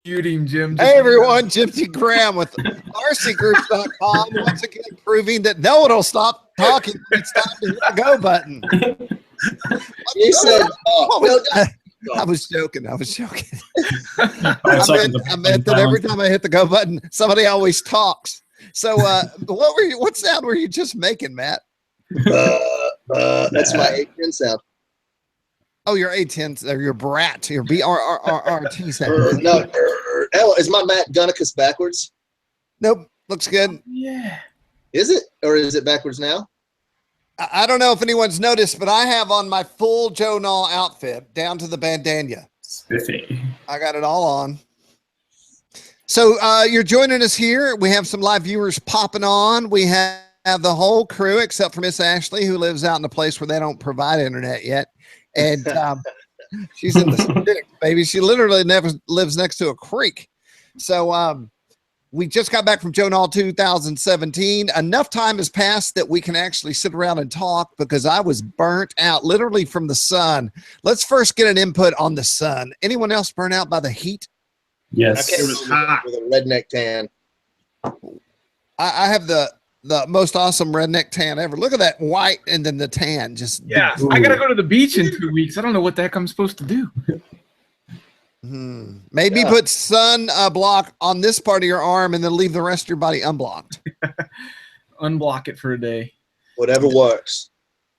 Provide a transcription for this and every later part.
Jim. Hey everyone, Jim T. Graham with RCGroups.com. Once again, proving that no one will stop talking. It's time to hit the go button. He said, I was joking. I meant Silence. that every time I hit the go button, somebody always talks. So, what sound were you just making, Matt? that's my A10 sound. Oh, your A10, or your brat, your BRRRT sound. No, is my Matt Gunnicus backwards? Nope, looks good. Yeah. Is it, or is it backwards now? I don't know if anyone's noticed, but I have on my full Joe Nall outfit down to the bandana. Spiffy. I got it all on. So you're joining us here. We have some live viewers popping on. We have the whole crew except for Miss Ashley, who lives out in a place where they don't provide internet yet. And she's in the sticks, baby. She literally never lives next to a creek. So we just got back from Joe Nall 2017. Enough time has passed that we can actually sit around and talk because I was burnt out literally from the sun. Let's first get an input on the sun. Anyone else burnt out by the heat? Yes. It was hot with a redneck tan. I have the most awesome redneck tan ever. Look at that white and then the tan. Just I gotta go to the beach in 2 weeks. I don't know what the heck I'm supposed to do. Maybe put sun block on this part of your arm and then leave the rest of your body unblocked. Unblock it for a day. Whatever works.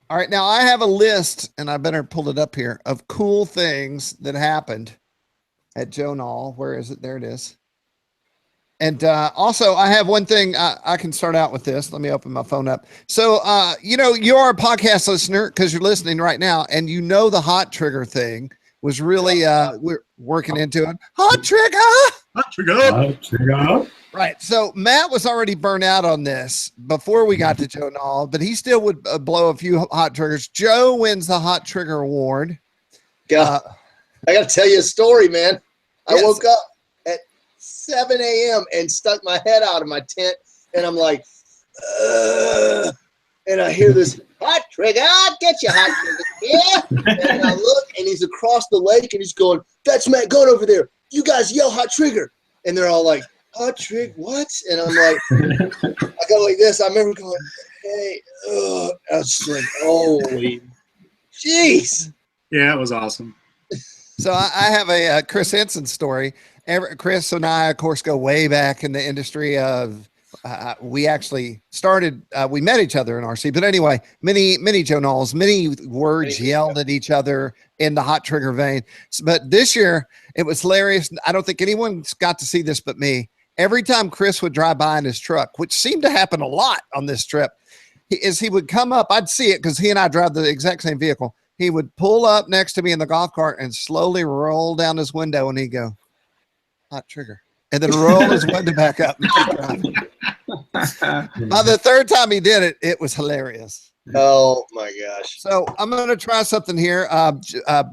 All right, now I have a list, and I better pull it up here, of cool things that happened at Joe Nall. Where is it? There it is. And also, I have one thing. I can start out with this. Let me open my phone up. So, you're a podcast listener because you're listening right now, and you know the hot trigger thing was really we're working into it. Hot trigger. Right. So Matt was already burnt out on this before we got to Joe Nall, but he still would blow a few hot triggers. Joe wins the hot trigger award. God, I got to tell you a story, man. Yes. I woke up at 7 a.m. and stuck my head out of my tent, and I'm like, and I hear this hot trigger. I'll get you, hot trigger. Yeah. And I look, and he's across the lake, and he's going, "That's Matt Gunn over there. You guys yell hot trigger." And they're all like, "Hot trig, what?" And I'm like, I go like this. I remember going, "Hey," I was just like, "Holy, jeez." Yeah, it was awesome. So I have a Chris Henson story. Chris and I, of course, go way back in the industry of. We actually started. We met each other in RC, but anyway, many Joe Nalls, many words yelled at each other in the hot trigger vein. But this year it was hilarious. I don't think anyone's got to see this but me. Every time Chris would drive by in his truck, which seemed to happen a lot on this trip, he would come up. I'd see it because he and I drive the exact same vehicle. He would pull up next to me in the golf cart and slowly roll down his window, and he'd go, "Hot trigger," and then roll his window back up and keep driving. By the third time he did it, it was hilarious. Oh my gosh. So I'm going to try something here.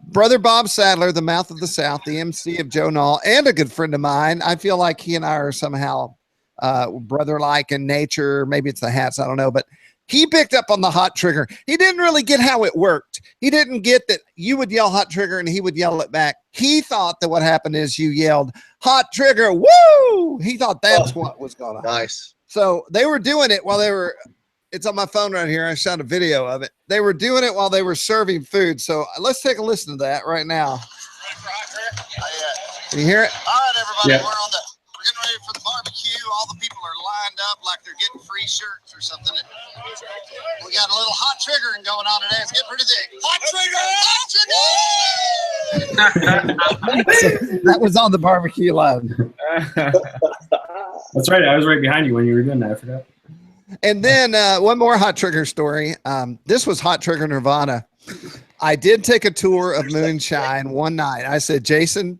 Brother Bob Sadler, the Mouth of the South, the MC of Joe Nall, and a good friend of mine. I feel like he and I are somehow brother-like in nature. Maybe it's the hats. I don't know. But he picked up on the hot trigger. He didn't really get how it worked. He didn't get that you would yell hot trigger and he would yell it back. He thought that what happened is you yelled hot trigger. Woo! He thought that's what was going on. Nice. So they were doing it while they were, it's on my phone right here. I shot a video of it. They were doing it while they were serving food. So let's take a listen to that right now. Can you hear it? All right, everybody. Yeah. We're getting ready for the barbecue. All the people are lined up like they're getting free shirts or something. We got a little hot triggering going on today. It's getting pretty thick. Hot trigger! That was on the barbecue line. That's right. I was right behind you when you were doing that. I forgot. And then one more hot trigger story. This was hot trigger Nirvana. I did take a tour of Moonshine one night. I said, Jason,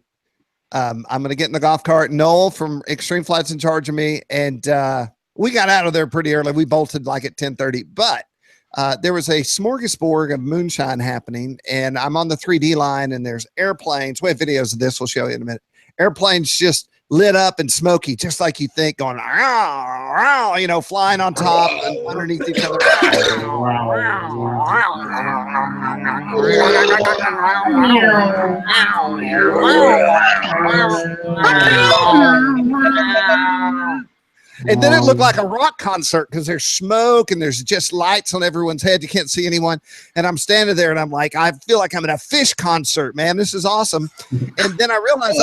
I'm going to get in the golf cart. Noel from Extreme Flight's in charge of me. And we got out of there pretty early. We bolted like at 10:30. But there was a smorgasbord of moonshine happening. And I'm on the 3D line, and there's airplanes. We have videos of this. We'll show you in a minute. Airplanes just lit up and smoky, just like you think, going, flying on top and underneath each other. And then it looked like a rock concert because there's smoke and there's just lights on everyone's head. You can't see anyone. And I'm standing there and I'm like, I feel like I'm at a fish concert, man. This is awesome. And then I realized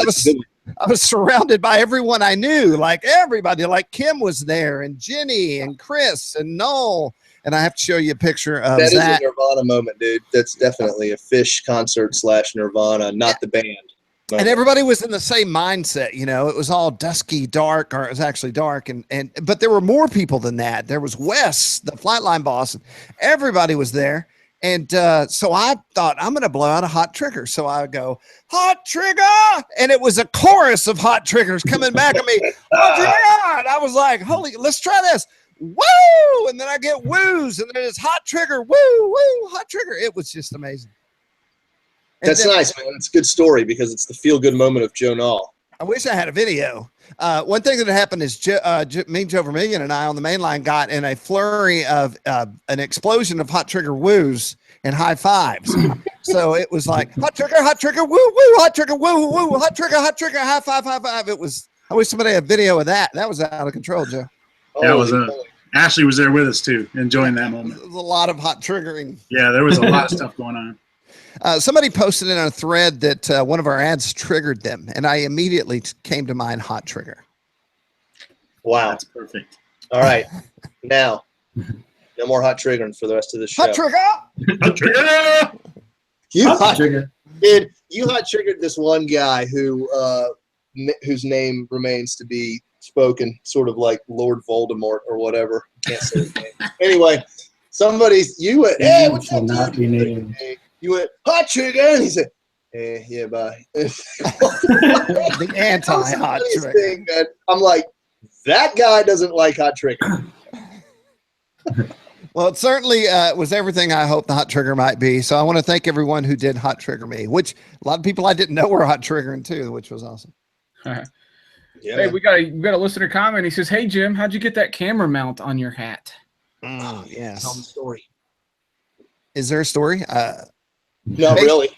I was surrounded by everyone I knew, like everybody, like Kim was there and Jenny and Chris and Noel. And I have to show you a picture of that. That is a Nirvana moment, dude. That's definitely a Fish concert / Nirvana, not the band. And everybody was in the same mindset, you know. It was all dusky, dark, or it was actually dark, but there were more people than that. There was Wes, the Flightline boss, and everybody was there. And so I thought, I'm going to blow out a hot trigger. So I go, hot trigger, and it was a chorus of hot triggers coming back at me. Hot trigger! And I was like, holy, let's try this. Woo! And then I get woos, and then it's hot trigger, woo, woo, hot trigger. It was just amazing. That's nice, man. It's a good story because it's the feel-good moment of Joe Nall. I wish I had a video. One thing that happened is me, Joe Vermillion, and I on the main line got in a flurry of an explosion of hot trigger woos and high fives. So it was like hot trigger, woo, woo, hot trigger, woo, woo, hot trigger, high five, high five. It was. I wish somebody had a video of that. That was out of control, Joe. That was Ashley was there with us too, enjoying that moment. There was a lot of hot triggering. Yeah, there was a lot of stuff going on. Somebody posted in a thread that one of our ads triggered them, and I immediately came to mind hot trigger. Wow. That's perfect. All right. Now, no more hot triggering for the rest of the show. Hot trigger! Hot trigger! You hot triggered this one guy whose name remains to be spoken, sort of like Lord Voldemort or whatever. Can't say his name. Anyway, you went, hey, what's up, dude? You went, hot trigger, and he said, yeah, bye. The anti-hot trigger. Thing, man. I'm like, that guy doesn't like hot trigger. Well, it certainly was everything I hoped the hot trigger might be. So I want to thank everyone who did hot trigger me, which a lot of people I didn't know were hot triggering too, which was awesome. All right. Yeah, hey, we got a listener comment. He says, "Hey Jim, how'd you get that camera mount on your hat?" Yes. Tell the story. Is there a story? No, really.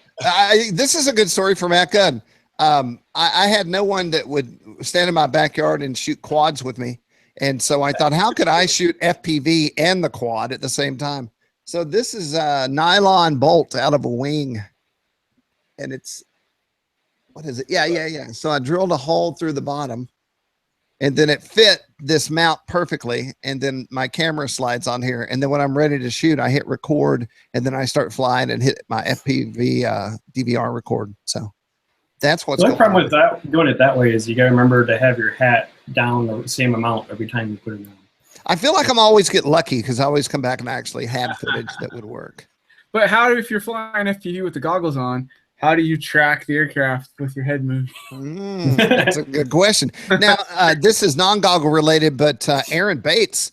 This is a good story for Matt Gunn. I had no one that would stand in my backyard and shoot quads with me. And so I thought, how could I shoot FPV and the quad at the same time? So this is a nylon bolt out of a wing. And it's, what is it? Yeah. So I drilled a hole through the bottom, and then it fit this mount perfectly. And then my camera slides on here. And then when I'm ready to shoot, I hit record, and then I start flying and hit my FPV DVR record. So that's what's the problem with that, doing it that way is you got to remember to have your hat down the same amount every time you put it on. I feel like I'm always get lucky because I always come back and actually had footage that would work. But how, if you're flying FPV with the goggles on, how do you track the aircraft with your head moving? That's a good question. Now, this is non-goggle related, but Aaron Bates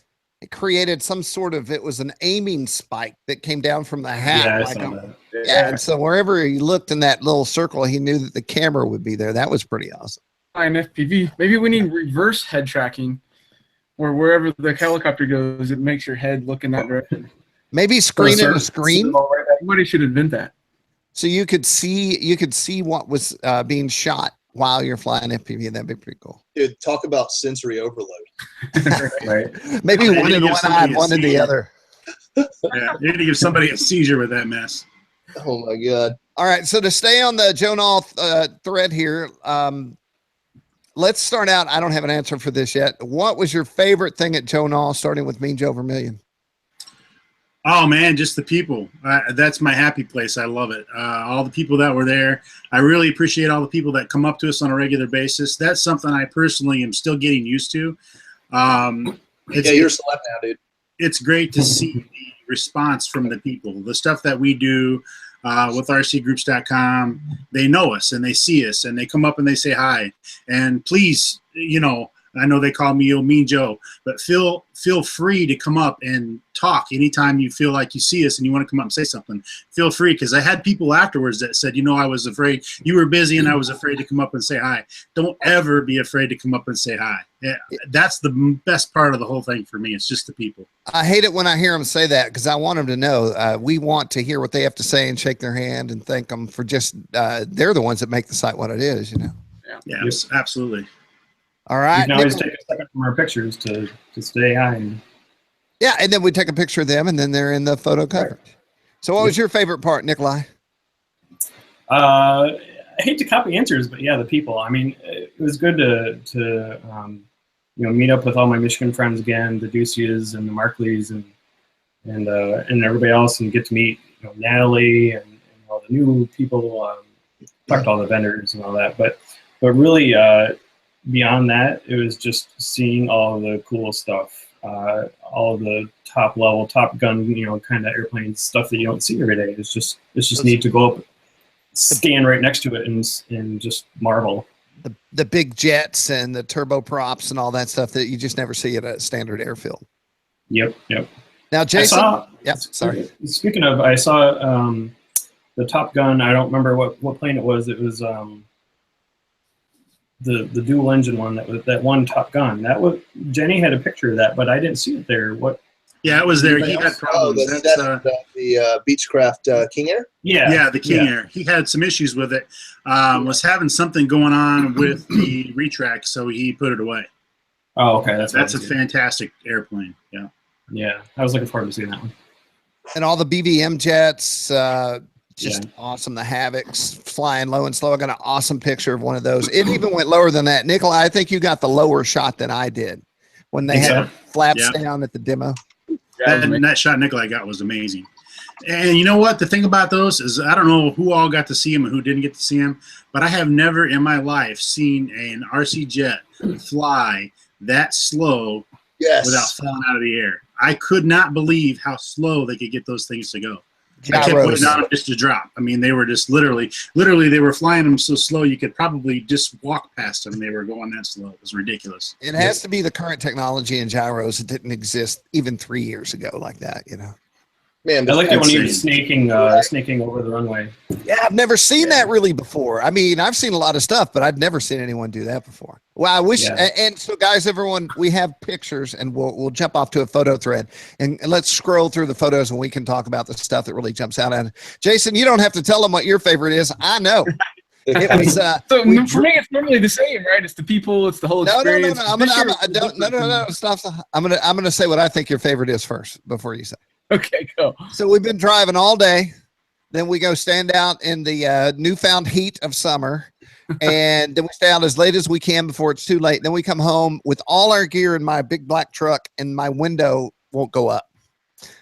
created some sort of, it was an aiming spike that came down from the hat. Yeah, I saw that. Yeah, and so wherever he looked in that little circle, he knew that the camera would be there. That was pretty awesome. Flying FPV. Maybe we need reverse head tracking, where wherever the helicopter goes, it makes your head look in that direction. Maybe screen in a screen. Somebody should invent that. So you could see what was being shot while you're flying FPV. That'd be pretty cool. Dude, talk about sensory overload. Right. Maybe one in one eye, one in the other. Yeah, you need to give somebody a seizure with that mess. Oh my God. All right. So to stay on the Joe Nall thread here, let's start out. I don't have an answer for this yet. What was your favorite thing at Joe Nall, starting with me, Joe Vermillion? Oh man, just the people. That's my happy place. I love it. All the people that were there. I really appreciate all the people that come up to us on a regular basis. That's something I personally am still getting used to. Yeah, you're a celeb now, dude. It's great to see the response from the people. The stuff that we do with RCGroups.com, they know us and they see us and they come up and they say hi. And please, I know they call me Mean Joe, but feel free to come up and talk anytime you feel like you see us and you want to come up and say something. Feel free, because I had people afterwards that said, I was afraid you were busy and I was afraid to come up and say hi. Don't ever be afraid to come up and say hi. Yeah, that's the best part of the whole thing for me. It's just the people. I hate it when I hear them say that, because I want them to know we want to hear what they have to say and shake their hand and thank them for just they're the ones that make the site what it is, Yeah, absolutely. All right. You can always take a second from our pictures to stay high. And then we take a picture of them, and then they're in the photo coverage. Right. So what was your favorite part, Nikolai? I hate to copy answers, but yeah, the people. I mean, it was good to meet up with all my Michigan friends again, the Ducias and the Markleys and everybody else, and get to meet Natalie and all the new people. Talked to all the vendors and all that, but really beyond that, it was just seeing all the cool stuff, all the top level, Top Gun, kind of airplane stuff that you don't see every day. It's just neat to go up, stand right next to it, and just marvel. The big jets and the turboprops and all that stuff that you just never see at a standard airfield. Yep. Now, Jason. Sorry. Speaking of, I saw the Top Gun. I don't remember what plane it was. It was the dual engine one, that one Top Gun. That was Jenny had a picture of that, but I didn't see it there. What? Yeah, it was there. He had problems. That's the Beechcraft King Air? Yeah, the King Air. He had some issues with it. Was having something going on with the retract, so he put it away. Oh, okay. That's a fantastic airplane. Yeah. Yeah, I was looking forward to seeing that one. And all the BVM jets, just awesome. The Havocs flying low and slow. I got an awesome picture of one of those. It even went lower than that. Nikolai, I think you got the lower shot than I did when they had flaps down at the demo. That shot Nikolai got was amazing. And you know what? The thing about those is I don't know who all got to see him and who didn't get to see him, but I have never in my life seen an RC jet fly that slow without falling out of the air. I could not believe how slow they could get those things to go. I kept putting on them just to drop. I mean, they were just literally they were flying them so slow you could probably just walk past them. They were going that slow. It was ridiculous. It has to be the current technology in gyros that didn't exist even 3 years ago like that, Man, I like it when he was snaking over the runway. Yeah, I've never seen that really before. I mean, I've seen a lot of stuff, but I've never seen anyone do that before. Well, I wish. Yeah. And so, guys, everyone, we have pictures, and we'll jump off to a photo thread, and let's scroll through the photos, and we can talk about the stuff that really jumps out at it. Jason, you don't have to tell them what your favorite is. I know. It was, so for me, it's normally the same, right? It's the people, it's the whole experience. No. Stop. I'm gonna say what I think your favorite is first before you say. Okay, go. So we've been driving all day. Then we go stand out in the newfound heat of summer. And then we stay out as late as we can before it's too late. Then we come home with all our gear in my big black truck, and my window won't go up.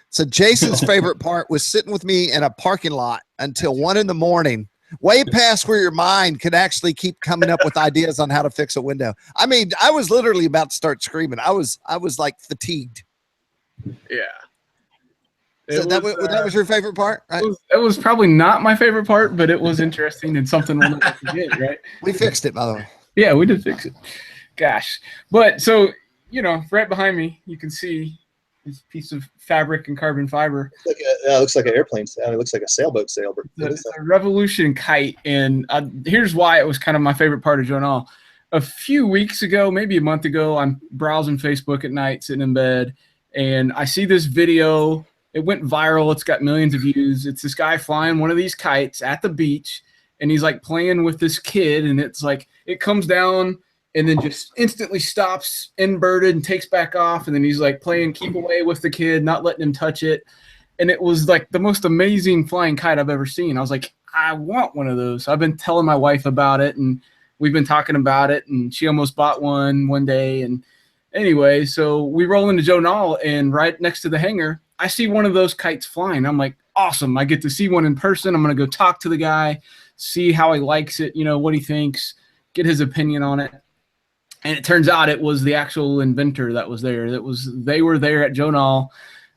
So Jason's favorite part was sitting with me in a parking lot until 1 a.m, way past where your mind could actually keep coming up with ideas on how to fix a window. I mean, I was literally about to start screaming. I was like fatigued. Yeah. So that was your favorite part, right? It was probably not my favorite part, but it was interesting and something we'll never forget, right? We fixed it, by the way. Yeah, we did fix it. Gosh. But so, right behind me, you can see this piece of fabric and carbon fiber. It looks like an airplane. It looks like a sailboat. It's a Revolution kite. And here's why it was kind of my favorite part of Joe Nall. A few weeks ago, maybe a month ago, I'm browsing Facebook at night, sitting in bed, and I see this video. It went viral. It's got millions of views. It's this guy flying one of these kites at the beach, and he's like playing with this kid, and it's like it comes down and then just instantly stops inverted and takes back off, and then he's like playing keep away with the kid, not letting him touch it. And it was like the most amazing flying kite I've ever seen. I was like, I want one of those. So I've been telling my wife about it, and we've been talking about it, and she almost bought one day. And anyway, so we roll into Joe Nall, and right next to the hangar, I see one of those kites flying. I'm like, awesome. I get to see one in person. I'm going to go talk to the guy, see how he likes it, what he thinks, get his opinion on it. And it turns out it was the actual inventor that was there. They were there at Joe Nall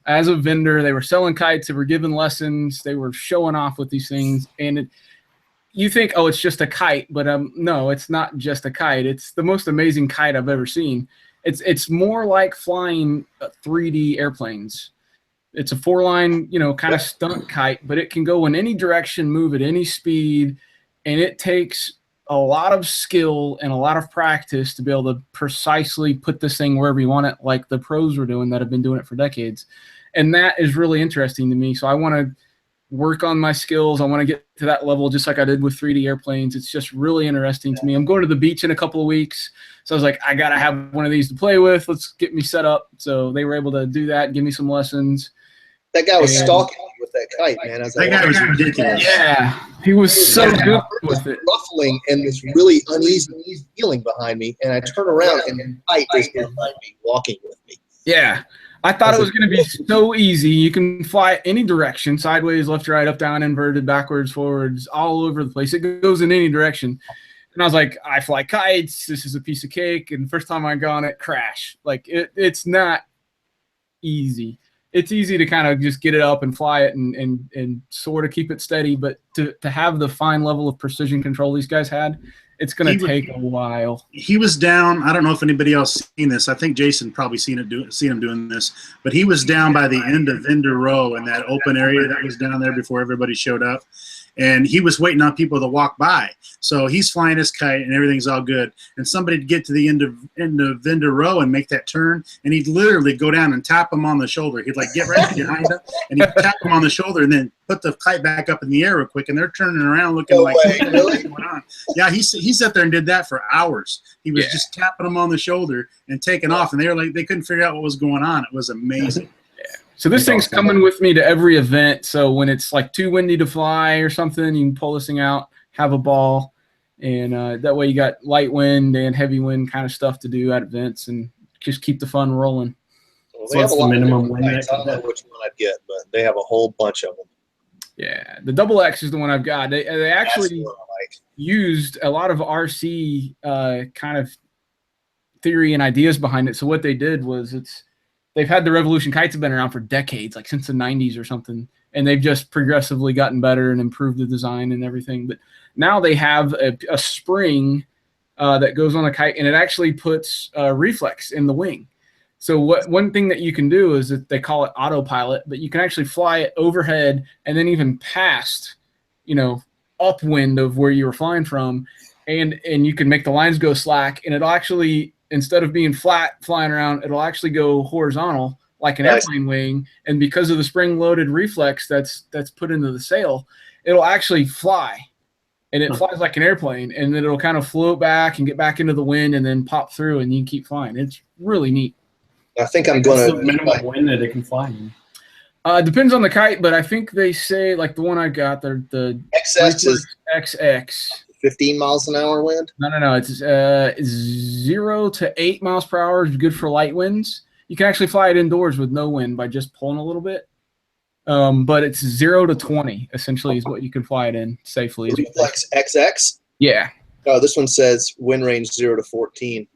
as a vendor. They were selling kites. They were giving lessons. They were showing off with these things. And you think, oh, it's just a kite, but no, it's not just a kite. It's the most amazing kite I've ever seen. It's more like flying 3D airplanes. It's a 4-line, kind of stunt kite, but it can go in any direction, move at any speed, and it takes a lot of skill and a lot of practice to be able to precisely put this thing wherever you want it, like the pros were doing that have been doing it for decades. And that is really interesting to me. So I want to work on my skills. I want to get to that level just like I did with 3D airplanes. It's just really interesting to me. I'm going to the beach in a couple of weeks. So I was like, I got to have one of these to play with. Let's get me set up. So they were able to do that, give me some lessons. That guy was stalking me with that kite, man. I was like, That guy was ridiculous. Yeah, he was so good with it. Ruffling and this really uneasy feeling behind me, and I turn around and the kite is behind me, walking with me. Yeah, I thought it was going to be so easy. You can fly any direction, sideways, left, right, up, down, inverted, backwards, forwards, all over the place. It goes in any direction. And I was like, I fly kites. This is a piece of cake. And the first time I got on it, crash. Like, it's not easy. It's easy to kind of just get it up and fly it and sort of keep it steady. But to have the fine level of precision control these guys had, it's going to take a while. He was down. I don't know if anybody else seen this. I think Jason probably seen him doing this. But he was down by the end of Vendor Row in that open area that was down there before everybody showed up. And he was waiting on people to walk by. So he's flying his kite and everything's all good. And somebody would get to the end of Vendor Row and make that turn, and he'd literally go down and tap him on the shoulder. He'd like get right behind him and he'd tap him on the shoulder and then put the kite back up in the air real quick, and they're turning around looking like what's going on. Yeah, he sat there and did that for hours. He was just tapping them on the shoulder and taking off, and they were like, they couldn't figure out what was going on. It was amazing. So this thing's coming with me to every event. So when it's like too windy to fly or something, you can pull this thing out, have a ball, and that way you got light wind and heavy wind kind of stuff to do at events and just keep the fun rolling. Well, they have a lot of minimum wind. I don't know which one I'd get, but they have a whole bunch of them. Yeah, the Double X is the one I've got. They actually used a lot of RC kind of theory and ideas behind it. So what they did was they've had the Revolution kites have been around for decades, like since the 90s or something, and they've just progressively gotten better and improved the design and everything. But now they have a spring that goes on the kite, and it actually puts reflex in the wing. So one thing that you can do is that they call it autopilot, but you can actually fly it overhead and then even past, upwind of where you were flying from, and you can make the lines go slack, and it'll actually, instead of being flat flying around, it'll actually go horizontal like an airplane wing. And because of the spring-loaded reflex that's put into the sail, it'll actually fly. And it flies like an airplane, and then it'll kind of float back and get back into the wind and then pop through, and you can keep flying. It's really neat. I think I'm going to minimum wind that it can fly in. Depends on the kite, but I think they say, like the one I got, the XS is XX. 15 miles an hour wind? No. It's 0 to 8 miles per hour is good for light winds. You can actually fly it indoors with no wind by just pulling a little bit. But it's 0 to 20 essentially is what you can fly it in safely. Reflex XX? Yeah. Oh, this one says wind range 0 to 14.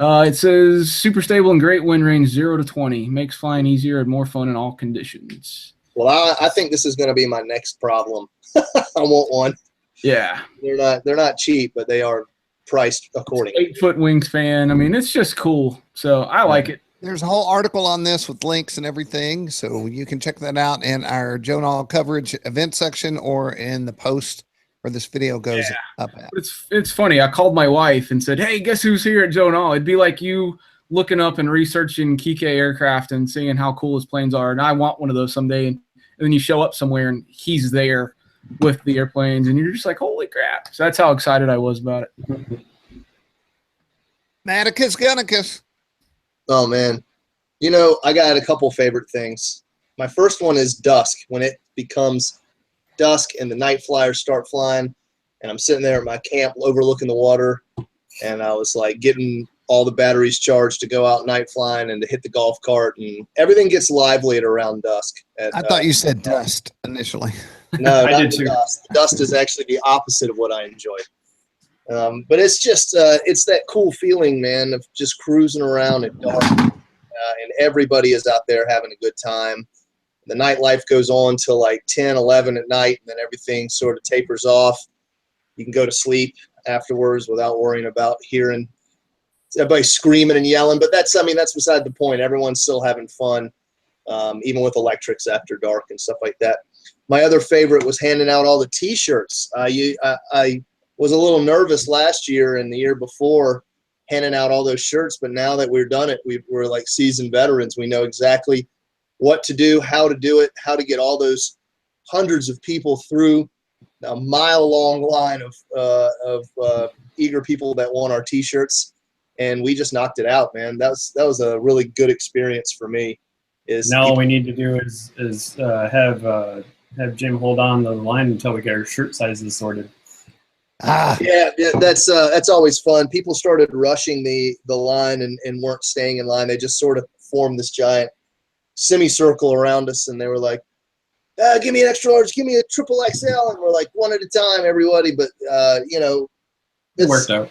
It says super stable and great wind range 0 to 20. Makes flying easier and more fun in all conditions. Well, I think this is going to be my next problem. I want one. Yeah. They're not cheap, but they are priced accordingly. 8-foot wingspan. I mean, it's just cool. So I like it. There's a whole article on this with links and everything, so you can check that out in our Joe Nall coverage event section or in the post where this video goes up at. It's funny. I called my wife and said, "Hey, guess who's here at Joe Nall?" It'd be like you looking up and researching Kike aircraft and seeing how cool his planes are, and I want one of those someday. And then you show up somewhere and he's there with the airplanes, and you're just like, "Holy crap!" So that's how excited I was about it. Atticus Gunnicus. Oh, man. I got a couple favorite things. My first one is dusk. When it becomes dusk and the night flyers start flying, and I'm sitting there at my camp overlooking the water, and I was like getting all the batteries charged to go out night flying and to hit the golf cart, and everything gets lively at around dusk. I thought you said dust initially. No, I not did the too. dust. The dust is actually the opposite of what I enjoy. But it's just it's that cool feeling, man, of just cruising around at dark, and everybody is out there having a good time. The nightlife goes on till like 10, 11 at night, and then everything sort of tapers off. You can go to sleep afterwards without worrying about hearing everybody screaming and yelling. But that's beside the point. Everyone's still having fun, even with electrics after dark and stuff like that. My other favorite was handing out all the T-shirts. I was a little nervous last year and the year before handing out all those shirts, but now that we've done it, we're like seasoned veterans. We know exactly what to do, how to do it, how to get all those hundreds of people through a mile-long line of eager people that want our T-shirts, and we just knocked it out, man. That was a really good experience for me. Now all we need to do is have Jim hold on the line until we get our shirt sizes sorted. Yeah, that's always fun. People started rushing the line and weren't staying in line. They just sort of formed this giant semicircle around us, and they were like, give me an extra large, give me a triple XL, and we're like, one at a time, everybody. But It worked out.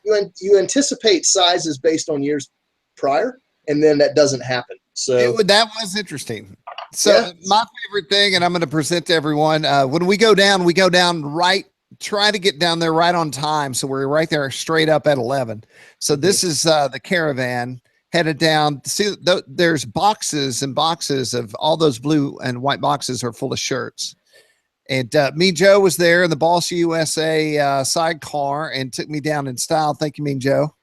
You anticipate sizes based on years prior, and then that doesn't happen. So that was interesting. So my favorite thing, and I'm going to present to everyone, when we go down right, try to get down there right on time. So we're right there straight up at 11. So this is the caravan headed down. See, there's boxes and boxes of all those blue and white boxes are full of shirts. And me, Joe, was there in the Boss USA sidecar and took me down in style. Thank you, Mean Joe.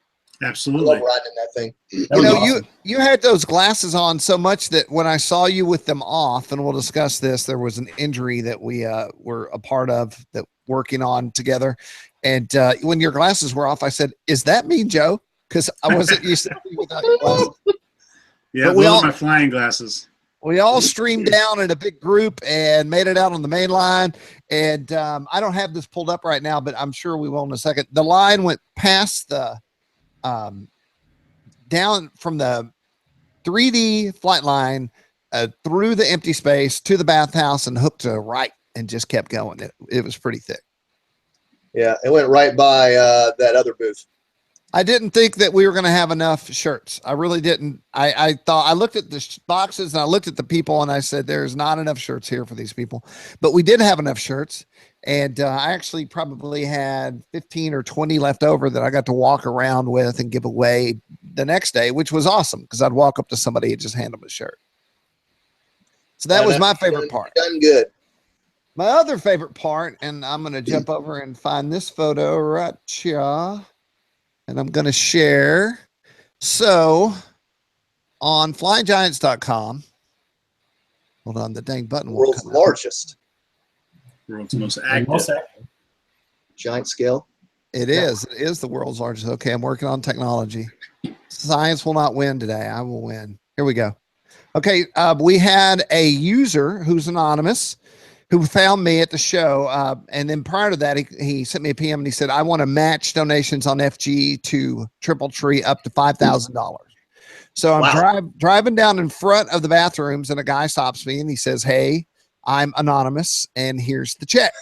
Absolutely. I love riding that thing. Awesome. You had those glasses on so much that when I saw you with them off, and we'll discuss this, there was an injury that we were a part of that working on together. And when your glasses were off, I said, "Is that Mean Joe?" Because I wasn't used to seeing without your glasses. Yeah, those are my flying glasses. We all streamed down in a big group and made it out on the main line. And I don't have this pulled up right now, but I'm sure we will in a second. The line went past the down from the 3D flight line through the empty space to the bathhouse and hooked to right and just kept going. It was pretty thick. Yeah, it went right by that other booth. I didn't think that we were going to have enough shirts. I really didn't. I thought, I looked at the boxes and I looked at the people and I said, there's not enough shirts here for these people, but we did have enough shirts. And I actually probably had 15 or 20 left over that I got to walk around with and give away the next day, which was awesome because I'd walk up to somebody and just hand them a shirt. So that was my favorite part. Done good. My other favorite part, and I'm going to jump over and find this photo right here. And I'm going to share. So on flyinggiants.com, hold on, the dang button. World's largest. World's most active. Giant scale. It is the world's largest. Okay, I'm working on technology. Science will not win today. I will win. Here we go. Okay, we had a user who's anonymous who found me at the show. And then prior to that, he sent me a PM and he said, I want to match donations on FG to Triple Tree up to $5,000. So I'm driving down in front of the bathrooms and a guy stops me and he says, hey, I'm anonymous and here's the check.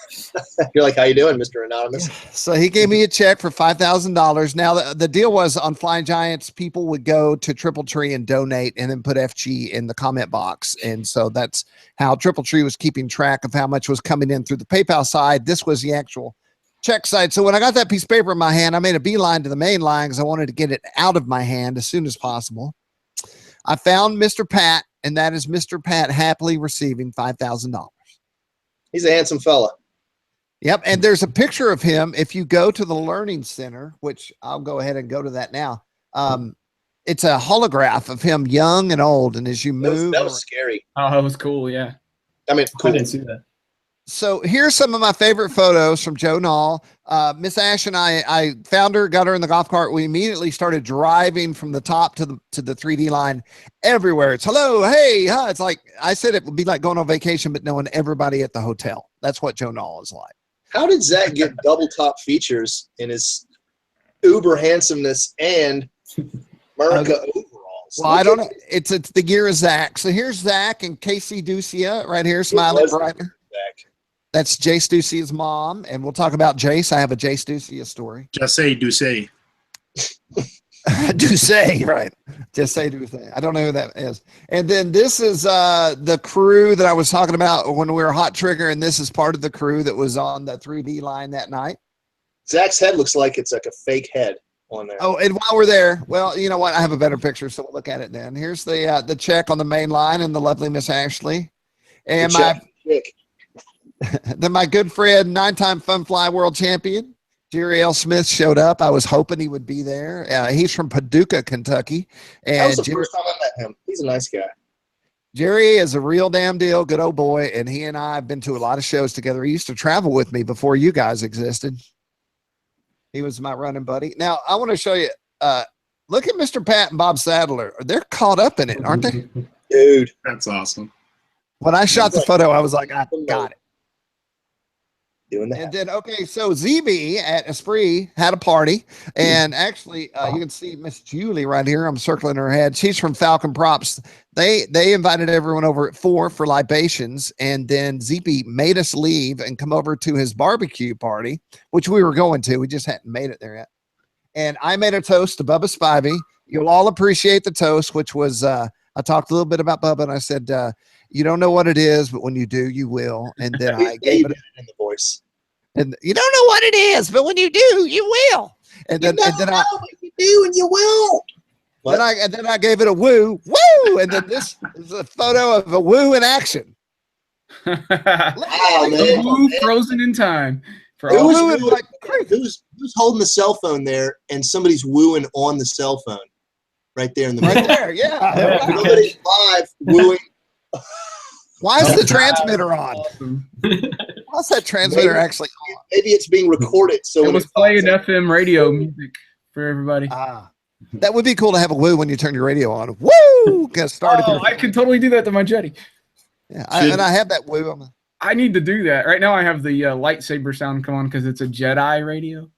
You're like, how you doing, Mr. Anonymous? So he gave me a check for $5,000. Now the deal was on Flying Giants, people would go to Triple Tree and donate and then put FG in the comment box. And so that's how Triple Tree was keeping track of how much was coming in through the PayPal side. This was the actual check side. So when I got that piece of paper in my hand, I made a beeline to the main line because I wanted to get it out of my hand as soon as possible. I found Mr. Pat, and that is Mr. Pat happily receiving $5,000. He's a handsome fella. Yep. And there's a picture of him. If you go to the Learning Center, which I'll go ahead and go to that now. It's a holograph of him young and old. And as you move. That was scary. Oh, that was cool. Yeah. I mean, cool. I didn't see that. So here's some of my favorite photos from Joe Nall. Miss Ash and I found her, got her in the golf cart. We immediately started driving from the top to the 3D line everywhere. It's hello, hey, hi. It's like, I said it would be like going on vacation, but knowing everybody at the hotel. That's what Joe Nall is like. How did Zach get double top features in his uber handsomeness and America overalls? Well, I don't know. It's the gear of Zach. So here's Zach and Casey Ducia right here, smiling brighter. Zach. That's Jace Ducia's mom, and we'll talk about Jace. I have a Jace Ducia story. Just say, do say. Do say, right. Just say do say. I don't know who that is. And then this is the crew that I was talking about when we were Hot Trigger, and this is part of the crew that was on the 3D line that night. Zach's head looks like it's like a fake head on there. Oh, and while we're there, well, you know what? I have a better picture, so we'll look at it then. Here's the check on the main line and the lovely Miss Ashley. And then my good friend, 9-time Fun Fly World Champion, Jerry L. Smith showed up. I was hoping he would be there. He's from Paducah, Kentucky. And that was the first time I met him. He's a nice guy. Jerry is a real damn deal, good old boy, and he and I have been to a lot of shows together. He used to travel with me before you guys existed. He was my running buddy. Now, I want to show you, look at Mr. Pat and Bob Sadler. They're caught up in it, aren't they? Dude. That's awesome. When I shot the photo, I was like, I got it. Doing that. And then, okay, so ZB at Esprit had a party, and actually, you can see Miss Julie right here. I'm circling her head. She's from Falcon Props. They invited everyone over at 4 for libations, and then ZB made us leave and come over to his barbecue party, which we were going to. We just hadn't made it there yet. And I made a toast to Bubba Spivey. You'll all appreciate the toast, which was I talked a little bit about Bubba, and I said, you don't know what it is, but when you do, you will. And then I gave it in the voice. And you don't know what it is, but when you do, you will. And then I you do and you will. Then I gave it a woo, and then this is a photo of a woo in action. Wow, A woo frozen in time. For all who's holding the cell phone there and somebody's wooing on the cell phone right there in the middle. Right there, yeah. Somebody's live wooing. Why is the transmitter on? Why's that transmitter actually on? Maybe it's being recorded. So it was playing FM radio music for everybody. That would be cool to have a woo when you turn your radio on. Woo! Get started. I could totally do that to my Jetty. Yeah, and I have that woo. I need to do that. Right now I have the lightsaber sound come on because it's a Jedi radio.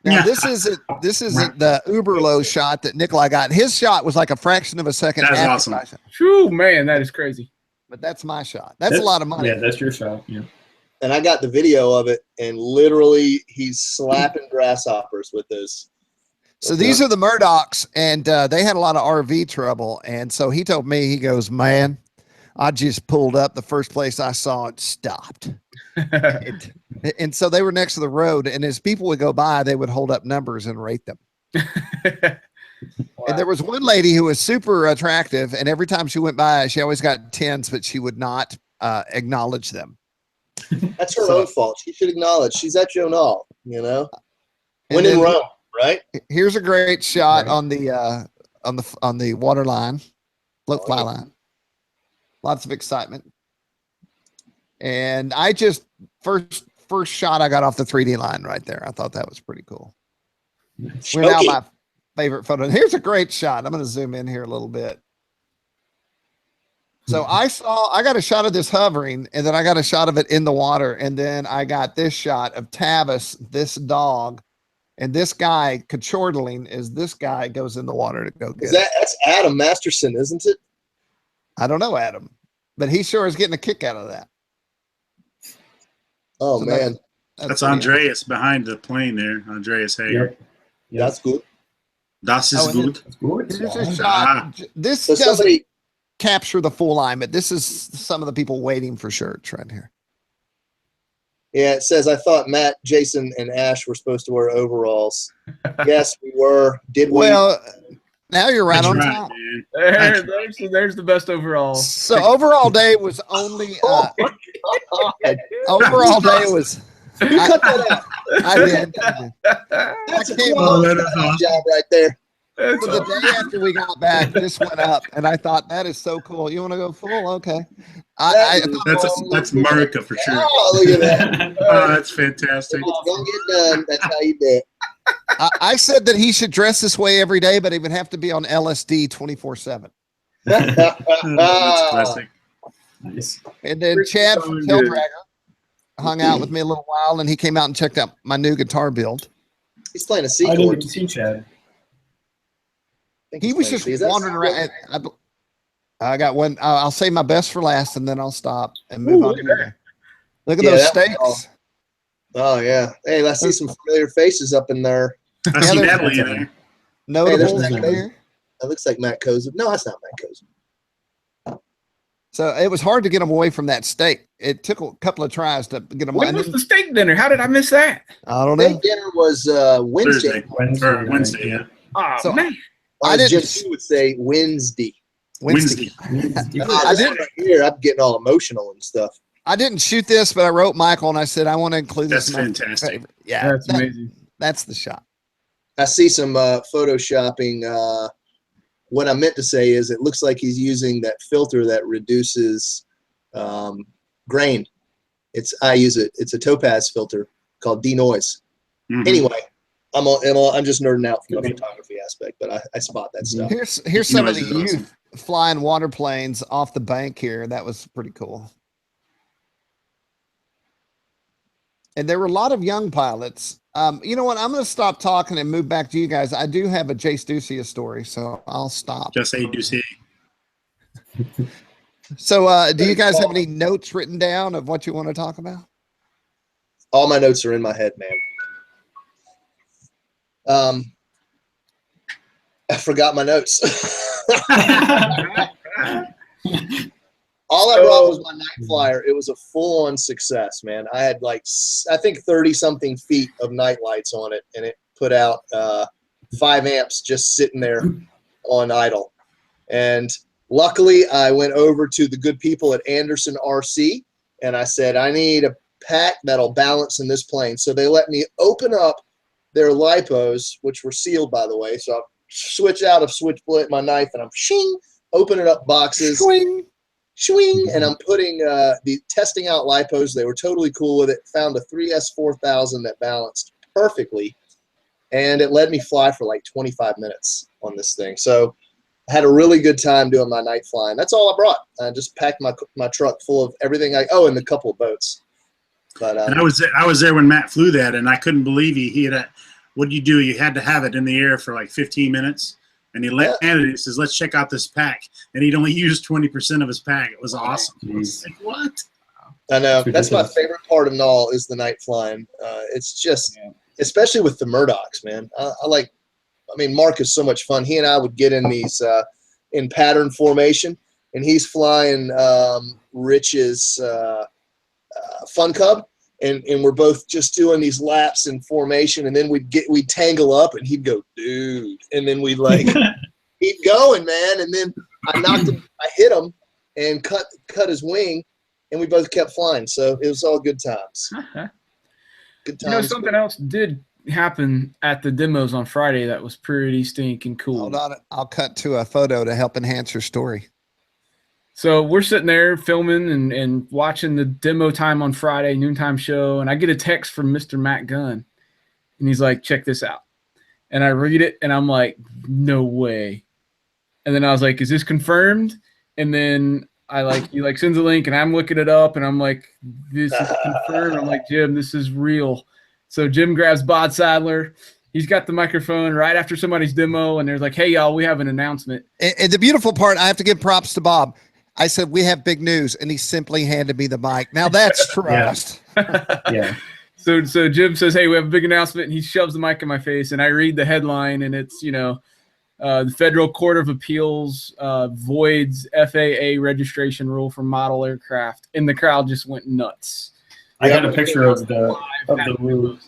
Now this isn't the uber low shot that Nikolai got. His shot was like a fraction of a second. That's awesome. Phew, man, that is crazy. But that's my shot. That's a lot of money. Yeah, that's your shot. Yeah. And I got the video of it, and literally he's slapping grasshoppers with this. So these are the Murdochs, and they had a lot of RV trouble. And so he told me, he goes, man, I just pulled up. The first place I saw it stopped. And so they were next to the road. And as people would go by, they would hold up numbers and rate them. Wow. And there was one lady who was super attractive, and every time she went by, she always got 10s, but she would not acknowledge them. That's her own fault. She should acknowledge. She's at Joe Nall, you know. When in Rome, right? Here's a great shot on the water line, float fly line. Lots of excitement. And I just first shot I got off the 3D line right there. I thought that was pretty cool. We're now my favorite photo. Here's a great shot. I'm going to zoom in here a little bit. So I got a shot of this hovering, and then I got a shot of it in the water, and then I got this shot of Tavis, this dog, and this guy chortling as this guy goes in the water to go get it. That's Adam Masterson, isn't it? I don't know Adam, but he sure is getting a kick out of that. Oh, so man. That's Andreas behind the plane there. Andreas Hager. Yep. That's good. Das ist good. Here's a shot. This doesn't capture the full line, but this is some of the people waiting for shirts right here. Yeah, it says, I thought Matt, Jason, and Ash were supposed to wear overalls. Yes, we were. Did we? Well, now you're right on top. There's the best overalls. So overall day was only overall day was. You cut that out. I did. That's a job right there. So the day after we got back, this went up, and I thought that is so cool. You want to go full? Okay. That's America for sure. Oh, look at that! That's fantastic. It's gonna get done. That's how you do it. I said that he should dress this way every day, but he would have to be on LSD 24/7. That's classic. Nice. And then Chad from Taildragger hung out with me a little while, and he came out and checked out my new guitar build. He's playing a C chord. I didn't get to see Chad. He was just wandering around. I got one. I'll save my best for last, and then I'll stop and move on. Look at those steaks. Oh yeah. Hey, I see some familiar faces up in there. I see Natalie in there. Notables Matt in Kozen. there. That looks like Matt Kozen. No, that's not Matt Kozen. So it was hard to get them away from that steak. It took a couple of tries to get them. When was the steak dinner? How did I miss that? I don't know. Steak dinner was Wednesday. Wednesday, yeah. Oh, So, man. I As didn't Jim s- T would say, Wednesday. Wednesday. I didn't. Here, I'm getting all emotional and stuff. I didn't shoot this, but I wrote Michael and I said I want to include this. That's in my fantastic. favorite. Yeah, That's amazing. That's the shot. I see some photoshopping. What I meant to say is it looks like he's using that filter that reduces grain. I use it. It's a topaz filter called denoise. Mhm. Anyway, I'm just nerding out from a photography aspect, but I spot that stuff. Here's some of the Denoise is youth flying water planes off the bank here. That was pretty cool. And there were a lot of young pilots. You know what? I'm going to stop talking and move back to you guys. I do have a Jace Ducia story, so I'll stop. Just say, do see. So, do you guys have any notes written down of what you want to talk about? All my notes are in my head, man. I forgot my notes. All I brought was my night flyer. It was a full-on success, man. I had I think 30-something feet of night lights on it, and it put out 5 amps just sitting there on idle. And luckily, I went over to the good people at Anderson RC, and I said, I need a pack that'll balance in this plane. So they let me open up their lipos, which were sealed, by the way. So I switch out of switchblade my knife, and I'm opening up boxes. Swing, and I'm putting the testing out lipos. They were totally cool with it. Found a 3S4000 that balanced perfectly, and it let me fly for like 25 minutes on this thing. So I had a really good time doing my night flying. That's all I brought. I just packed my truck full of everything. And a couple of boats. But And I was there when Matt flew that, and I couldn't believe he had what do you do? You had to have it in the air for like 15 minutes. And he landed it. He says, "Let's check out this pack." And he'd only used 20% of his pack. It was awesome. I was like, what? I know. That's my favorite part of Nall is the night flying. It's just, especially with the Murdochs, man. Mark is so much fun. He and I would get in these in pattern formation, and he's flying Rich's Fun Cub. And we're both just doing these laps in formation, and then we'd tangle up, and he'd go, dude, and then we'd keep going, man. And then I hit him, and cut his wing, and we both kept flying. So it was all good times. Good times. You know, something else did happen at the demos on Friday that was pretty stinking cool. Hold on, I'll cut to a photo to help enhance your story. So we're sitting there filming and watching the demo time on Friday, noontime show, and I get a text from Mr. Matt Gunn, and he's like, check this out. And I read it, and I'm like, no way. And then I was like, is this confirmed? And then he sends a link, and I'm looking it up, and I'm like, this is confirmed. I'm like, Jim, this is real. So Jim grabs Bod Sadler. He's got the microphone right after somebody's demo, and they're like, hey, y'all, we have an announcement. And the beautiful part, I have to give props to Bob. I said, we have big news, and he simply handed me the mic. Now that's trust. Yeah. So Jim says, hey, we have a big announcement, and he shoves the mic in my face, and I read the headline, and it's, the Federal Court of Appeals voids FAA registration rule for model aircraft, and the crowd just went nuts. I got a picture of the rule.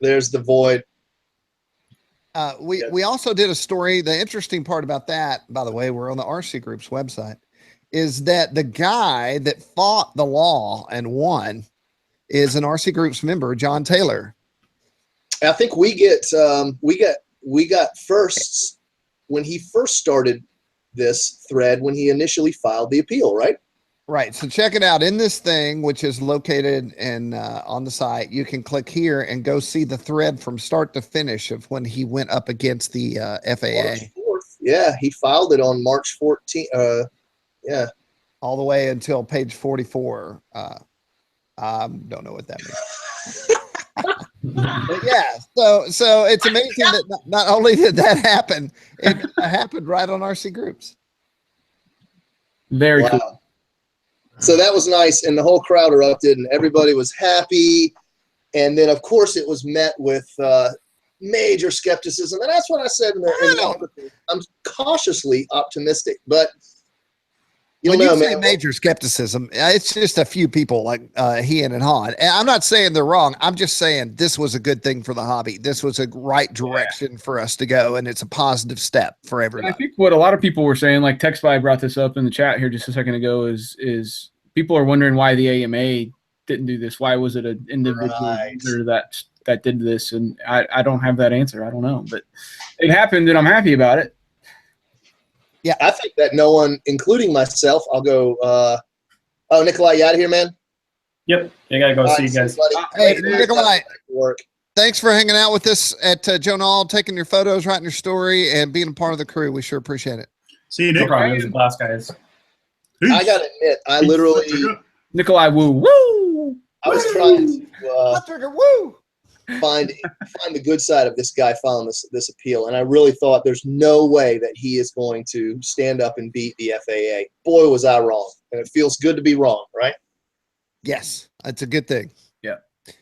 There's the void. We also did a story. The interesting part about that, by the way, we're on the RCGroups website, is that the guy that fought the law and won is an RCGroups member, John Taylor. I think we got firsts when he first started this thread, when he initially filed the appeal, right? Right. So check it out. In this thing, which is located on the site, you can click here and go see the thread from start to finish of when he went up against the FAA. March 4th. Yeah, he filed it on March 14th. Yeah. All the way until page 44. I don't know what that means. But yeah, so it's amazing that not only did that happen, it happened right on RCGroups. Very cool. So that was nice, and the whole crowd erupted, and everybody was happy. And then, of course, it was met with major skepticism, and that's what I said in the article. I'm cautiously optimistic, but When you say major skepticism, it's just a few people like Ian and Han. And I'm not saying they're wrong. I'm just saying this was a good thing for the hobby. This was a right direction for us to go, and it's a positive step for everybody. I think what a lot of people were saying, like TechSpy brought this up in the chat here just a second ago, is people are wondering why the AMA didn't do this. Why was it an individual user that did this? And I don't have that answer. I don't know, but it happened, and I'm happy about it. Yeah, I think that no one, including myself, I'll go. Oh, Nikolai, you out of here, man? Yep, I gotta go see you guys. Hey, Nikolai, thanks for hanging out with us at Joe Nall, taking your photos, writing your story, and being a part of the crew. We sure appreciate it. See you, No Nick. problem. It was a blast, guys. I gotta admit, I literally Nikolai, woo. I was trying to Woo! find the good side of this guy filing this appeal, and I really thought there's no way that he is going to stand up and beat the FAA. Boy, was I wrong, and it feels good to be wrong, right? Yes, that's a good thing. Yeah.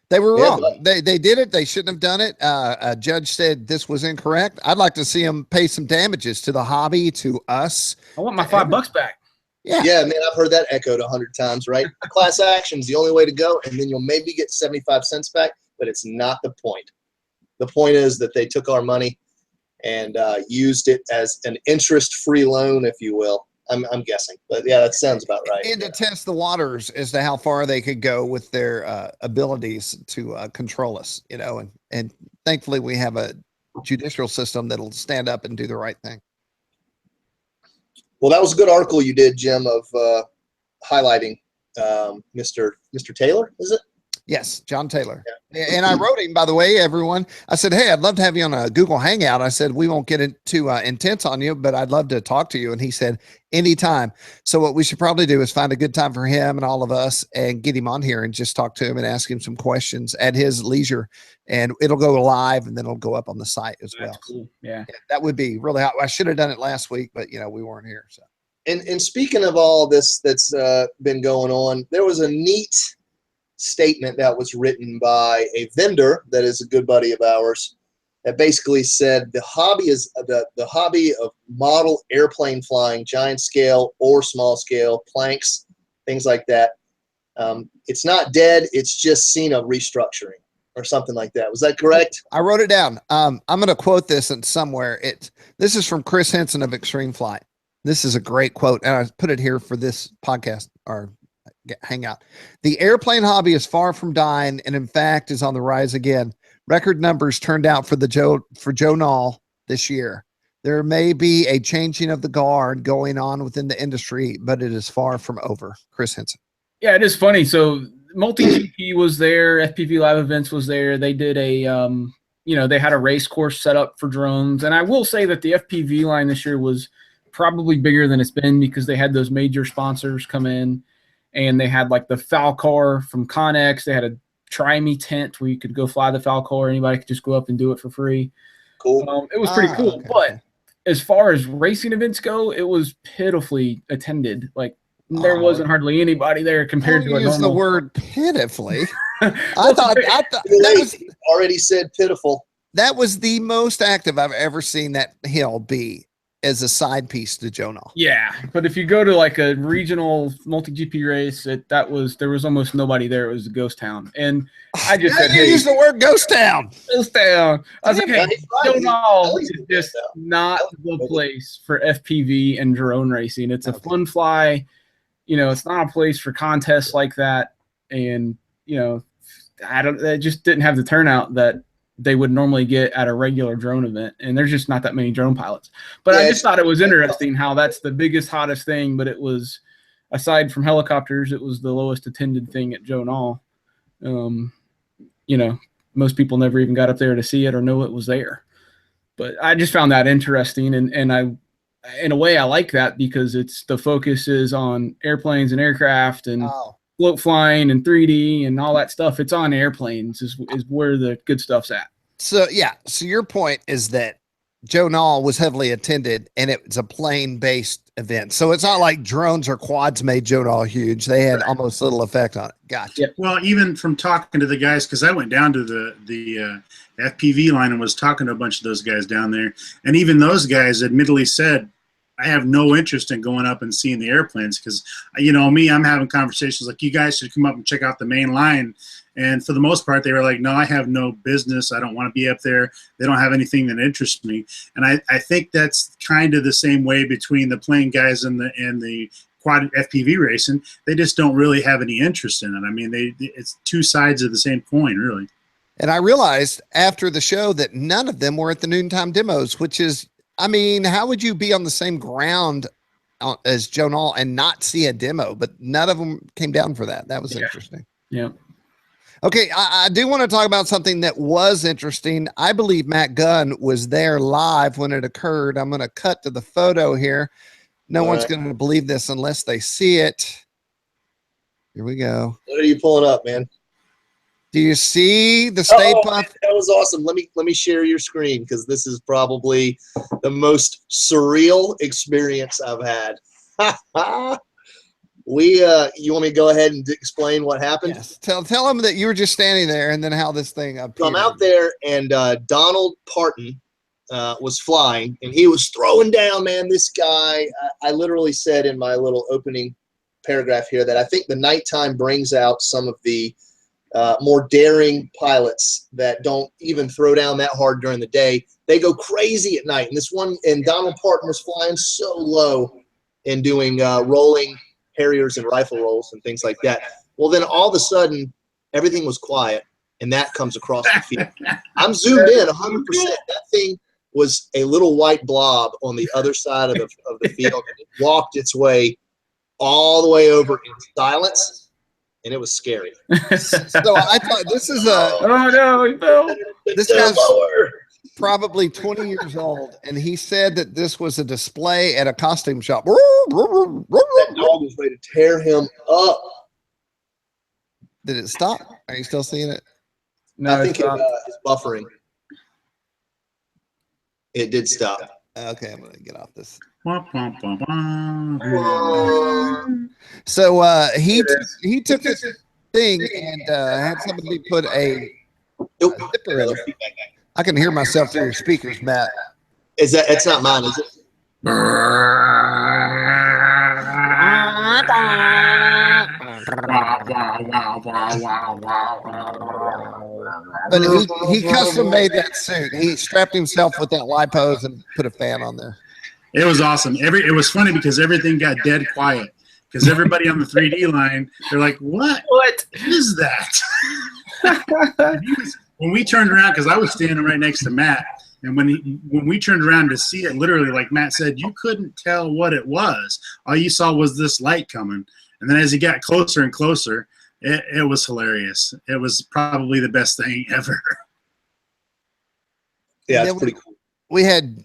They were Yeah, wrong. They did it. They shouldn't have done it. A judge said this was incorrect. I'd like to see them pay some damages to the hobby, to us. I want my $5 back. Yeah. Yeah, man, I've heard that echoed 100 times, right? Class action is the only way to go, and then you'll maybe get 75 cents back, but it's not the point. The point is that they took our money and used it as an interest-free loan, if you will. I'm guessing, but yeah, that sounds about right. And to test the waters as to how far they could go with their abilities to control us, and thankfully we have a judicial system that'll stand up and do the right thing. Well, that was a good article you did, Jim, of highlighting Mr. Taylor, is it? Yes, John Taylor. Yeah. And I wrote him, by the way, everyone. I said, hey, I'd love to have you on a Google Hangout. I said, we won't get too intense on you, but I'd love to talk to you. And he said, anytime. So what we should probably do is find a good time for him and all of us and get him on here and just talk to him and ask him some questions at his leisure. And it'll go live and then it'll go up on the site as well. Cool. Yeah. That would be really hot. I should have done it last week, but we weren't here. So. And speaking of all this that's been going on, there was a neat statement that was written by a vendor that is a good buddy of ours that basically said the hobby is the hobby of model airplane flying, giant scale or small scale, planks, things like that. It's not dead. It's just seen a restructuring or something like that. Was that correct? I wrote it down. I'm going to quote this in somewhere. This is from Chris Henson of Extreme Flight. This is a great quote, and I put it here for this podcast or Hangout. The airplane hobby is far from dying, and in fact is on the rise again. Record numbers turned out for Joe Nall this year. There may be a changing of the guard going on within the industry, but it is far from over. Chris Henson. Yeah, it is funny. So Multi-GP was there, FPV Live Events was there. They did they had a race course set up for drones. And I will say that the FPV line this year was probably bigger than it's been because they had those major sponsors come in. And they had like the Falcor from Connex. They had a Try Me tent where you could go fly the Falcor. Anybody could just go up and do it for free. Cool. It was pretty cool. Okay. But as far as racing events go, it was pitifully attended. Like there wasn't hardly anybody there compared to a use normal. the word pitifully. I Well, thought Late, already said pitiful. that was the most active I've ever seen that hill be as a side piece to Joe Nall. Yeah, but if you go to like a regional multi-GP race, there was almost nobody there. It was a ghost town, and I just said, "Hey, use the word ghost town." ghost town." I was like, "Hey, Joe Nall is Ghost just town. not the place for FPV and drone racing. It's a fun fly, It's not a place for contests like that, and they just didn't have the turnout that they would normally get at a regular drone event, and there's just not that many drone pilots. But I just thought it was interesting how that's the biggest, hottest thing, but it was, aside from helicopters, it was the lowest attended thing at Joe Nall. Most people never even got up there to see it or know it was there. But I just found that interesting, and I, in a way, I like that because the focus is on airplanes and aircraft and float flying and 3D and all that stuff. It's on airplanes is where the good stuff's at. So your point is that Joe Nall was heavily attended, and it was a plane-based event. So it's not like drones or quads made Joe Nall huge. They had almost little effect on it. Gotcha. Yep. Well, even from talking to the guys, because I went down to the FPV line and was talking to a bunch of those guys down there, and even those guys admittedly said, I have no interest in going up and seeing the airplanes because, you know, me, I'm having conversations like, you guys should come up and check out the main line. And for the most part, they were like, no, I have no business. I don't want to be up there. They don't have anything that interests me. And I think that's kind of the same way between the plane guys and the quad FPV racing. They just don't really have any interest in it. I mean, it's two sides of the same coin, really. And I realized after the show that none of them were at the noontime demos, which is, I mean, how would you be on the same ground as Joe Nall and not see a demo? But none of them came down for that. That was interesting. Yeah. Okay, I do want to talk about something that was interesting. I believe Matt Gunn was there live when it occurred. I'm going to cut to the photo here. No one's going to believe this unless they see it. Here we go. What are you pulling up, man? Do you see the Stay Puft? Man, that was awesome. Let me share your screen because this is probably the most surreal experience I've had. You want me to go ahead and explain what happened? Yes. Tell them that you were just standing there and then how this thing appeared. So I'm out there and Donald Parton was flying and he was throwing down, man. This guy, I literally said in my little opening paragraph here that I think the nighttime brings out some of the more daring pilots that don't even throw down that hard during the day. They go crazy at night. And Donald Parton was flying so low and doing rolling Harriers and rifle rolls and things like that. Well, then all of a sudden, everything was quiet, and that comes across the field. I'm zoomed in 100%. That thing was a little white blob on the other side of the field, and it walked its way all the way over in silence, and it was scary. So I thought this is a Oh no, he fell. this guy's probably 20 years old, and he said that this was a display at a costume shop. That dog was ready to tear him up. Did it stop? Are you still seeing it? No, I think it's buffering. It did stop. Okay, I'm gonna get off this. Wah, wah, wah, wah. So he took this thing and had somebody put a zipper in it. I can hear myself through your speakers, Matt. It's not mine, is it? But he custom made that suit. He strapped himself with that lipos and put a fan on there. It was awesome. It was funny because everything got dead quiet because everybody on the 3D line, they're like, what is that? When we turned around, because I was standing right next to Matt, and when we turned around to see it, literally, like Matt said, you couldn't tell what it was. All you saw was this light coming. And then as he got closer and closer, it was hilarious. It was probably the best thing ever. Yeah, it's pretty cool. We had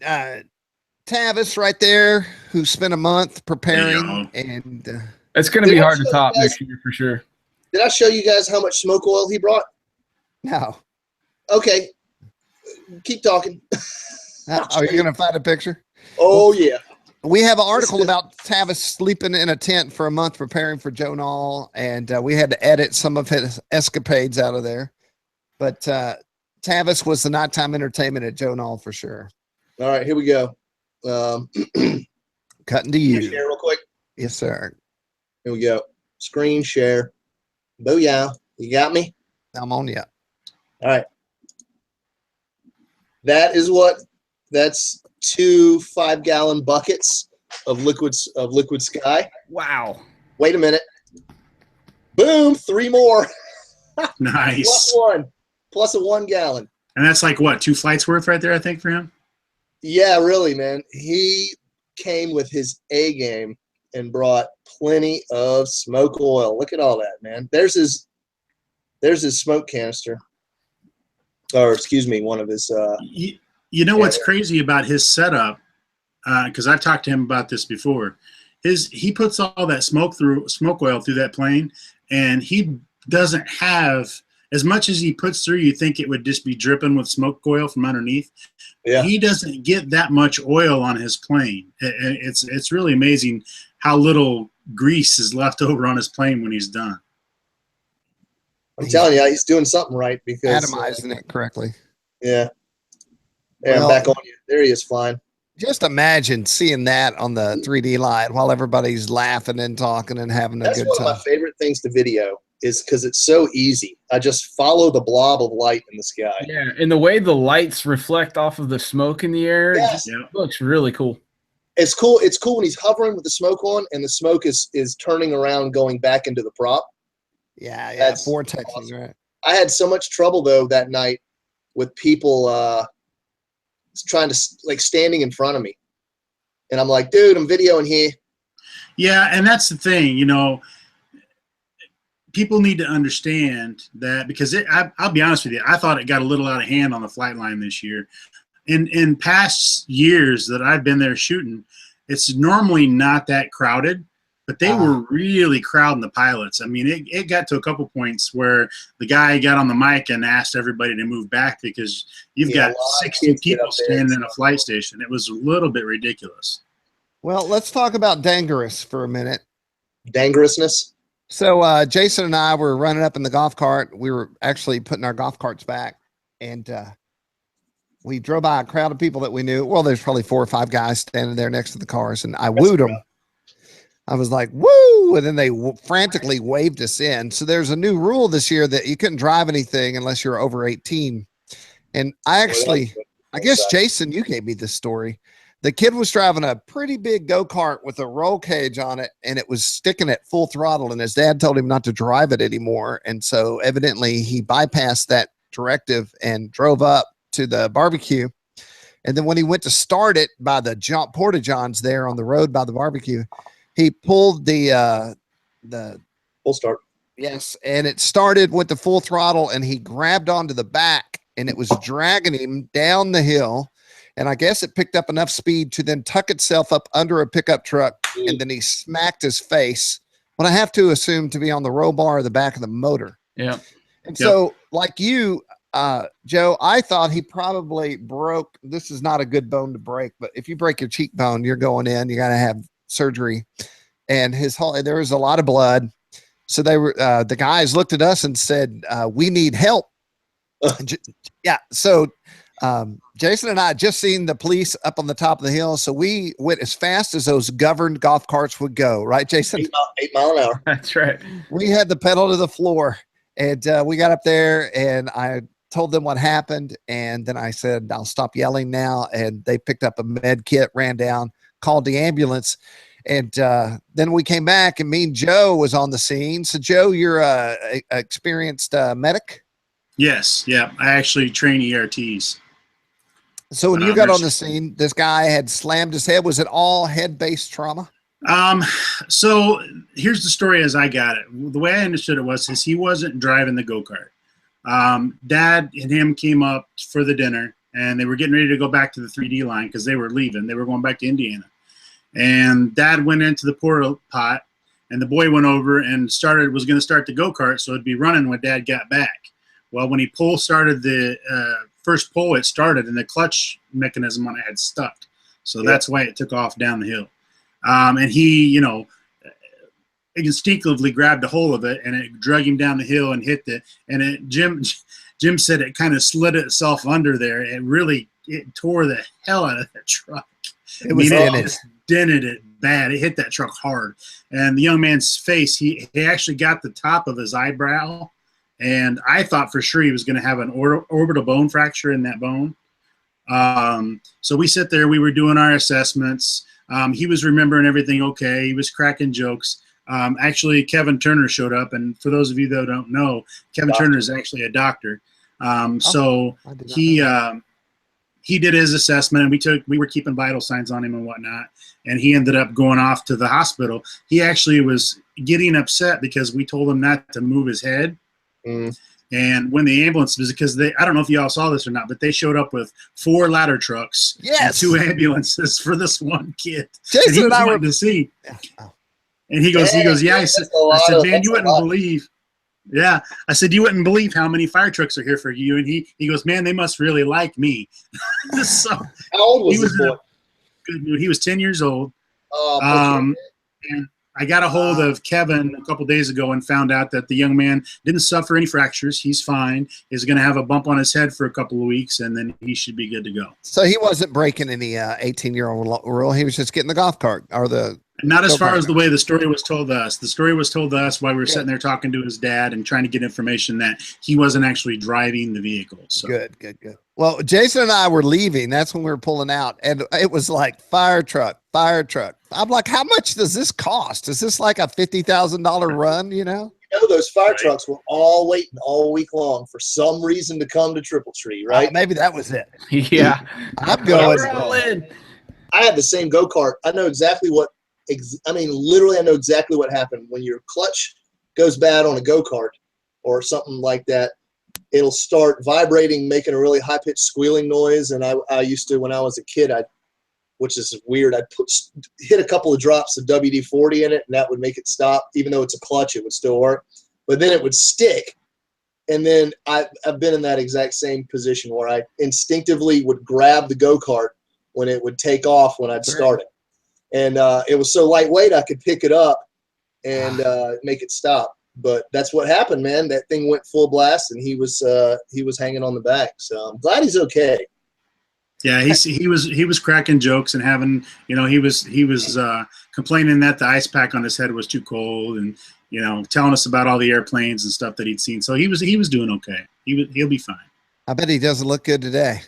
Tavis right there who spent a month preparing, and it's going to be hard to top next year for sure. Did I show you guys how much smoke oil he brought? no. Okay, keep talking. Are you going to find a picture? Oh, yeah. We have an article about Tavis sleeping in a tent for a month preparing for Joe Nall, and we had to edit some of his escapades out of there. But Tavis was the nighttime entertainment at Joe Nall for sure. All right, here we go. Cutting to you. Share real quick. Yes, sir. Here we go. Screen share. Booyah. You got me? I'm on you. All right. That's 2 5-gallon buckets of liquid sky. Wow. Wait a minute. Boom, 3 more. Nice. Plus a 1 gallon. And that's like what, 2 flights worth right there, I think, for him? Yeah, really, man. He came with his A game and brought plenty of smoke oil. Look at all that, man. There's his smoke canister. Or excuse me, one of his You know what's crazy about his setup, because I've talked to him about this before, he puts all that smoke oil through that plane, and he doesn't have as much as he puts through, you think it would just be dripping with smoke oil from underneath. Yeah. He doesn't get that much oil on his plane. It's really amazing how little grease is left over on his plane when he's done. I'm telling you, he's doing something right because Atomizing it correctly. Yeah. Yeah, Well, I'm back on you. There he is, flying. Just imagine seeing that on the 3D line while everybody's laughing and talking and having a That's good one time. of my favorite things to video is because it's so easy. I just follow the blob of light in the sky. Yeah, and the way the lights reflect off of the smoke in the air, it Yes. just looks really cool. It's cool. It's cool when he's hovering with the smoke on and the smoke is turning around going back into the prop. Yeah, That's vortexing, awesome. right? I had so much trouble though that night with people trying to standing in front of me, and I'm like, dude, I'm videoing here. Yeah, and that's the thing, you know. People need to understand that because I'll be honest with you, I thought it got a little out of hand on the flight line this year. In past years that I've been there shooting, it's normally not that crowded. But they were really crowding the pilots. I mean, it got to a couple points where the guy got on the mic and asked everybody to move back because you've got 60 people standing in a flight station. It was a little bit ridiculous. Well, let's talk about dangerous for a minute. Dangerousness. So Jason and I were running up in the golf cart. We were actually putting our golf carts back, and we drove by a crowd of people that we knew. Well, there's probably 4 or 5 guys standing there next to the cars, and I wooed them. I was like, woo! And then they frantically waved us in. So there's a new rule this year that you couldn't drive anything unless you're over 18. And I guess, Jason, you gave me this story. The kid was driving a pretty big go-kart with a roll cage on it, and it was sticking at full throttle, and his dad told him not to drive it anymore. And so evidently he bypassed that directive and drove up to the barbecue. And then when he went to start it by the Porta-Johns there on the road by the barbecue, he pulled the full start. Yes. And it started, went to full throttle, and he grabbed onto the back, and it was dragging him down the hill. And I guess it picked up enough speed to then tuck itself up under a pickup truck. And then he smacked his face, what I have to assume to be on the roll bar or the back of the motor. Yeah. And so like you, Joe, I thought he probably broke. This is not a good bone to break, but if you break your cheekbone, you're going in, you got to have surgery. And there was a lot of blood. So they were, the guys looked at us and said, we need help. Yeah. So, Jason and I just seen the police up on the top of the hill. So we went as fast as those governed golf carts would go. Right, Jason? 8 mile an hour. That's right. We had the pedal to the floor, and we got up there, and I told them what happened. And then I said, I'll stop yelling now. And they picked up a med kit, ran down, called the ambulance. And then we came back, and me and Joe was on the scene. So Joe, you're a experienced medic? Yes. Yeah. I actually train ERTs. So when you got on the scene, this guy had slammed his head. Was it all head-based trauma? So here's the story as I got it. The way I understood it was he wasn't driving the go-kart. Dad and him came up for the dinner, and they were getting ready to go back to the 3D line because they were leaving. They were going back to Indiana. And Dad went into the porta pot, and the boy went over and was going to start the go-kart, so it'd be running when Dad got back. Well, when he started the first pull, it started, and the clutch mechanism on it had stuck. So that's why it took off down the hill. And he, instinctively grabbed a hold of it, and it drug him down the hill and hit and Jim said it kind of slid itself under there. It tore the hell out of that truck. It dented it bad. It hit that truck hard. And the young man's face, he actually got the top of his eyebrow. And I thought for sure he was going to have an orbital bone fracture in that bone. So we sit there, we were doing our assessments. He was remembering everything okay. He was cracking jokes. Actually, Kevin Turner showed up. And for those of you that don't know, Kevin Turner is actually a doctor. So he did his assessment, and we were keeping vital signs on him and whatnot. And he ended up going off to the hospital. He actually was getting upset because we told him not to move his head. And when the ambulance was, because I don't know if you all saw this or not, but they showed up with 4 ladder trucks and 2 ambulances for this one kid. Jason and I were to see. And he goes, yeah. I said, man, you wouldn't believe. Yeah. I said, you wouldn't believe how many fire trucks are here for you. And he goes, man, they must really like me. So How old was he this was boy? good mood. He was 10 years old. Oh, And I got a hold of Kevin a couple days ago and found out that the young man didn't suffer any fractures. He's fine. He's going to have a bump on his head for a couple of weeks, and then he should be good to go. So he wasn't breaking any 18-year-old rule. He was just getting the golf cart or the. Not as far as the way the story was told to us. The story was told to us while we were sitting there talking to his dad and trying to get information that he wasn't actually driving the vehicle. So. Good. Well, Jason and I were leaving. That's when we were pulling out, and it was like fire truck. I'm like, how much does this cost? Is this like a $50,000 run? You know, those fire trucks were all waiting all week long for some reason to come to Triple Tree, right? Maybe that was it. Yeah. I'm going. We're all in. I had the same go-kart. I know exactly what. Literally, I know exactly what happened when your clutch goes bad on a go-kart or something like that. It'll start vibrating, making a really high-pitched squealing noise. And I used to, when I was a kid, which is weird, I'd hit a couple of drops of WD-40 in it, and that would make it stop. Even though it's a clutch, it would still work. But then it would stick. And then I've been in that exact same position where I instinctively would grab the go-kart when it would take off when I'd start it. And it was so lightweight I could pick it up and make it stop. But that's what happened, man. That thing went full blast, and he was hanging on the back. So I'm glad he's okay. Yeah, he was cracking jokes and having, he was complaining that the ice pack on his head was too cold, and telling us about all the airplanes and stuff that he'd seen. So he was doing okay. He'll be fine. I bet he doesn't look good today.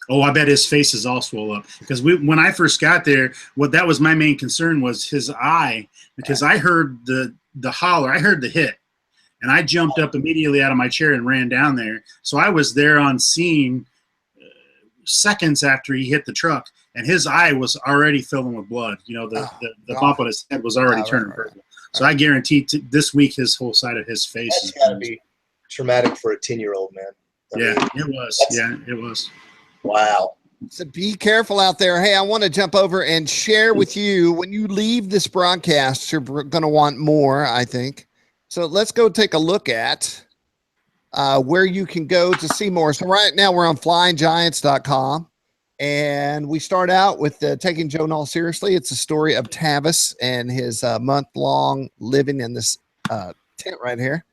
Oh, I bet his face is all swole up. Because when I first got there, that was my main concern was his eye, because I heard the holler, I heard the hit, and I jumped up immediately out of my chair and ran down there. So I was there on scene seconds after he hit the truck, and his eye was already filling with blood. The bump on his head was already turning purple. So I guarantee this week his whole side of his face is got to be traumatic for a 10-year-old, man. It was. Yeah, it was. Wow. So be careful out there. Hey, I want to jump over and share with you, when you leave this broadcast, you're going to want more, I think. So let's go take a look at where you can go to see more. So right now we're on flyinggiants.com, and we start out with taking Joe Nall seriously. It's a story of Tavis and his month-long living in this tent right here.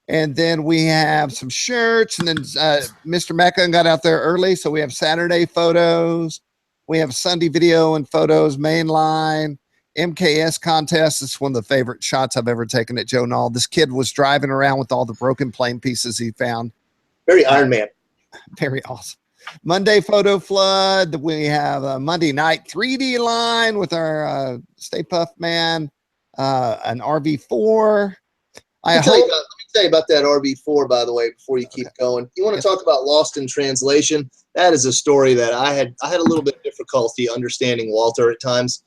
And then we have some shirts, and then Mr. Mecca got out there early. So we have Saturday photos. We have Sunday video and photos, mainline, MKS contest. It's one of the favorite shots I've ever taken at Joe Nall. This kid was driving around with all the broken plane pieces he found. Very Iron Man. Very awesome. Monday photo flood. We have a Monday night 3D line with our Stay Puft Man, an RV4. Let me tell you about that RV4, by the way, before you keep going. You want to talk about Lost in Translation? That is a story that I had a little bit of difficulty understanding Walter at times.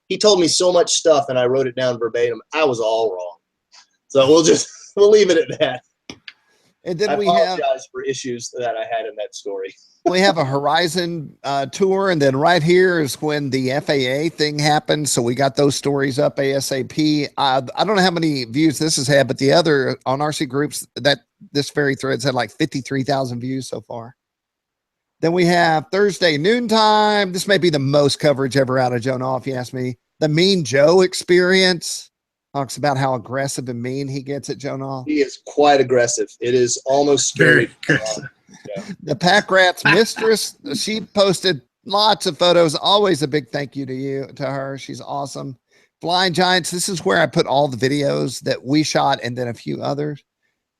He told me so much stuff, and I wrote it down verbatim. I was all wrong. So we'll leave it at that. And then I apologize for issues that I had in that story. We have a Horizon tour, and then right here is when the FAA thing happened. So we got those stories up ASAP. I don't know how many views this has had, but the other on RCGroups, that this very thread's had like 53,000 views so far. Then we have Thursday noontime. This may be the most coverage ever out of Joe Nall, if you ask me. The Mean Joe Experience talks about how aggressive and mean he gets at Joe Nall. He is quite aggressive. It is almost scary. The Pack Rat's mistress, she posted lots of photos. Always a big thank you to her. She's awesome. Flying Giants. This is where I put all the videos that we shot and then a few others.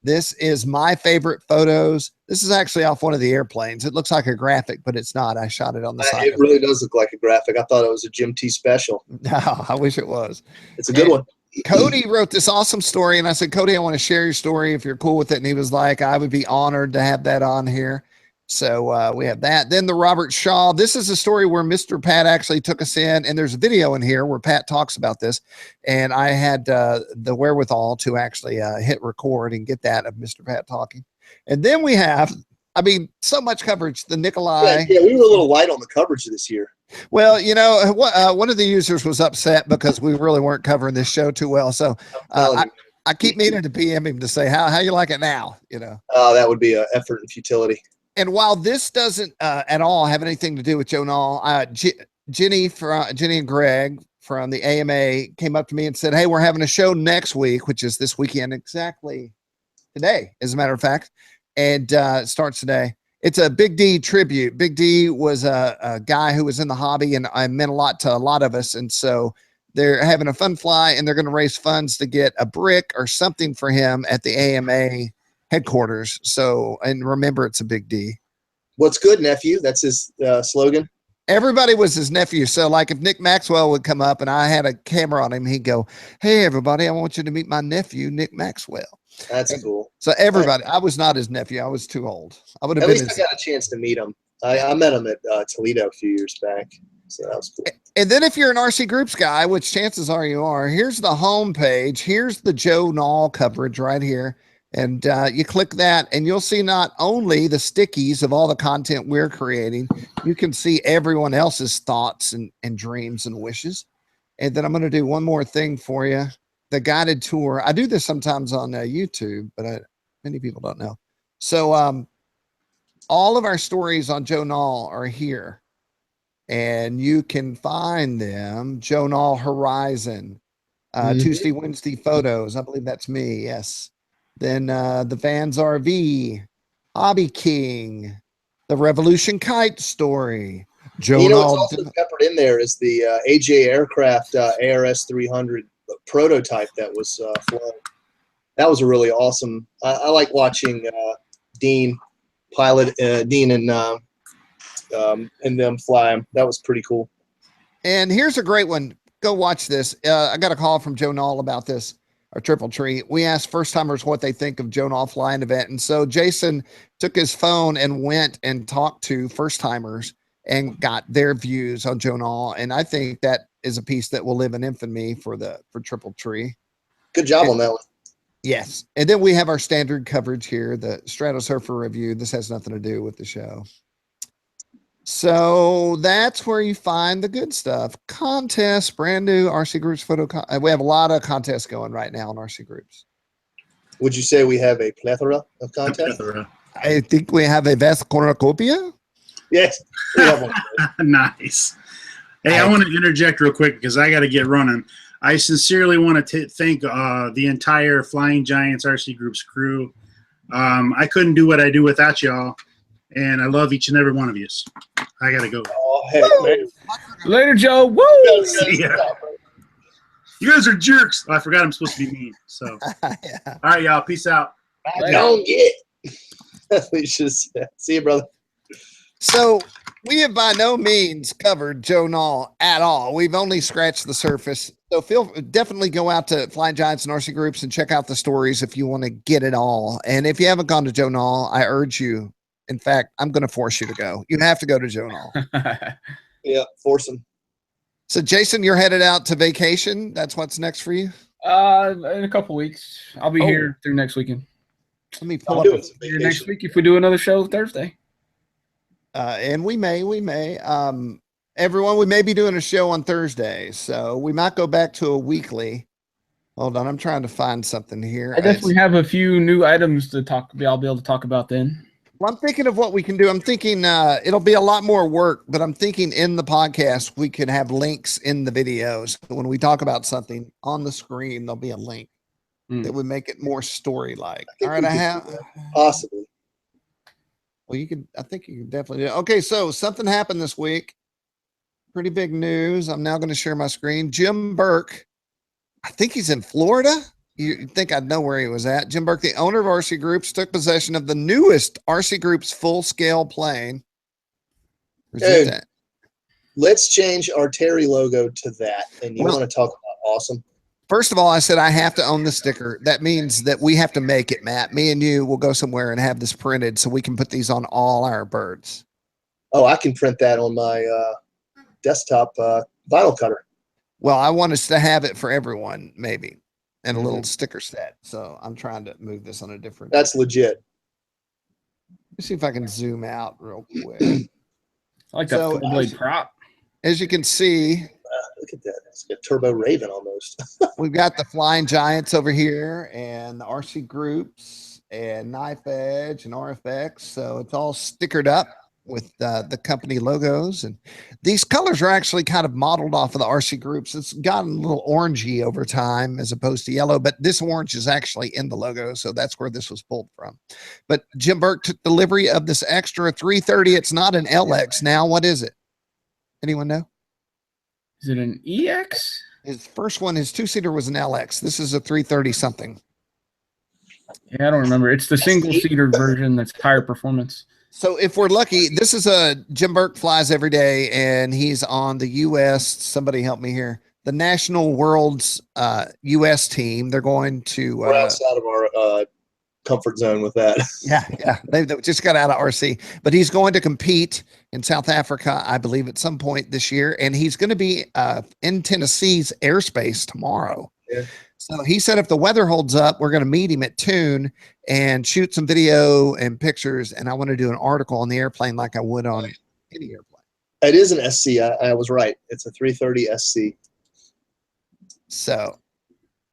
This is my favorite photos. This is actually off one of the airplanes. It looks like a graphic, but it's not. I shot it on the side. It really does look like a graphic. I thought it was a Jim T special. No, I wish it was. It's a good one. Cody wrote this awesome story, and I said, Cody, I want to share your story if you're cool with it. And he was like, I would be honored to have that on here. So we have that. Then the Robert Shaw. This is a story where Mr. Pat actually took us in, and there's a video in here where Pat talks about this. And I had the wherewithal to actually hit record and get that of Mr. Pat talking. And then we have, so much coverage. The Nikolai. Yeah, we were a little light on the coverage this year. Well, one of the users was upset because we really weren't covering this show too well. So I I keep meaning to PM him to say how you like it now, you know. Oh, that would be an effort and futility. And while this doesn't at all have anything to do with Joe Nall, Jenny and Greg from the AMA came up to me and said, "Hey, we're having a show next week, which is this weekend, exactly today, as a matter of fact, and it starts today. It's a Big D tribute. Big D was a guy who was in the hobby and meant a lot to a lot of us, and so they're having a fun fly, and they're going to raise funds to get a brick or something for him at the AMA headquarters. So, and remember, it's a Big D. What's good, nephew? That's his slogan. Everybody was his nephew. So, like, if Nick Maxwell would come up and I had a camera on him, he'd go, "Hey, everybody, I want you to meet my nephew, Nick Maxwell." That's cool. So everybody, I was not his nephew. I was too old. I would have At been. least I got a chance to meet him. I met him at Toledo a few years back. So that was cool. And then if you're an RC Groups guy, which chances are you are, here's the home page. Here's the Joe Nall coverage right here. And you click that and you'll see not only the stickies of all the content we're creating, you can see everyone else's thoughts and dreams and wishes. And then I'm going to do one more thing for you. The guided tour. I do this sometimes on YouTube, but many people don't know. So all of our stories on Joe Nall are here. And you can find them. Joe Nall Horizon, Tuesday, Wednesday photos. I believe that's me. Yes. Then the Vans RV, Hobby King, the Revolution Kite story. Joe Nall. What's also peppered in there is the AJ Aircraft ARS 300 prototype that was flown. That was a really awesome. I like watching Dean pilot Dean and them fly them. That was pretty cool. And here's a great one. Go watch this. I got a call from Joe Nall about this, our Triple Tree. We asked first timers what they think of Joe Nall flying event. And so Jason took his phone and went and talked to first timers and got their views on Joe Nall. And I think that is a piece that will live in infamy for Triple Tree. Good job on that one. Yes. And then we have our standard coverage here, the Stratosurfer review. This has nothing to do with the show. So that's where you find the good stuff. Contests, brand new RC Groups photo. We have a lot of contests going right now on RC Groups. Would you say we have a plethora of contests? I think we have a vast cornucopia. Yes. We have one. Nice. Hey, I want to interject real quick because I got to get running. I sincerely want to thank the entire Flying Giants RC Groups crew. I couldn't do what I do without y'all, and I love each and every one of you. I got to go. Oh, heck, man. Later, Joe. Woo! See ya. You guys are jerks. Oh, I forgot I'm supposed to be mean. So, Yeah. all right, y'all. Peace out. I don't get it. We should see you, brother. So we have by no means covered Joe Nall at all. We've only scratched the surface. So definitely go out to Flying Giants and RC Groups and check out the stories if you want to get it all. And if you haven't gone to Joe Nall, I urge you. In fact, I'm going to force you to go. You have to go to Joe Nall. Yeah, force them. So, Jason, you're headed out to vacation. That's what's next for you? In a couple weeks. I'll be here through next weekend. Let me pull I'm up. doing some Here next vacation. week if we do another show Thursday. And we may. Everyone, we may be doing a show on Thursday. So we might go back to a weekly. Hold on. I'm trying to find something here. I definitely have a few new items to talk. I'll be able to talk about then. Well, I'm thinking of what we can do. I'm thinking it'll be a lot more work, but I'm thinking in the podcast, we could have links in the videos. When we talk about something on the screen, there'll be a link that would make it more story-like. All right, I have. Possibly. Well, I think you can definitely do it. Okay, so something happened this week. Pretty big news. I'm now going to share my screen. Jim Burke, I think he's in Florida. You'd think I'd know where he was at. Jim Burke, the owner of RC Groups, took possession of the newest RC Groups full-scale plane. Dude, let's change our Terry logo to that. And you want to talk about awesome? First of all, I said I have to own the sticker. That means that we have to make it, Matt. Me and you will go somewhere and have this printed so we can put these on all our birds. Oh, I can print that on my desktop vinyl cutter. Well, I want us to have it for everyone, maybe, and a little sticker set. So I'm trying to move this on a different. That's legit. Let's see if I can zoom out real quick. I like that So, full blade prop. As you can see, Look at that. It's like a Turbo Raven almost. We've got the Flying Giants over here and the RC Groups and Knife Edge and RFX. So it's all stickered up with the company logos. And these colors are actually kind of modeled off of the RC Groups. It's gotten a little orangey over time as opposed to yellow, but this orange is actually in the logo. So that's where this was pulled from. But Jim Burke took delivery of this extra 330. It's not an LX now. What is it? Anyone know? Is it an EX? His first one, his two-seater was an LX. This is a 330 something. Yeah, I don't remember. It's the single-seater version that's higher performance. So if we're lucky, this is a Jim Burke flies every day, and he's on the U.S. Somebody help me here. The National World's U.S. team. They're going to. We're outside of our comfort zone with that. Yeah. They just got out of RC, but he's going to compete in South Africa, I believe, at some point this year, and he's going to be in Tennessee's airspace tomorrow. Yeah. So he said if the weather holds up, we're going to meet him at Tune and shoot some video and pictures. And I want to do an article on the airplane like I would on any airplane. It is an SC. I was right. It's a 330 SC. So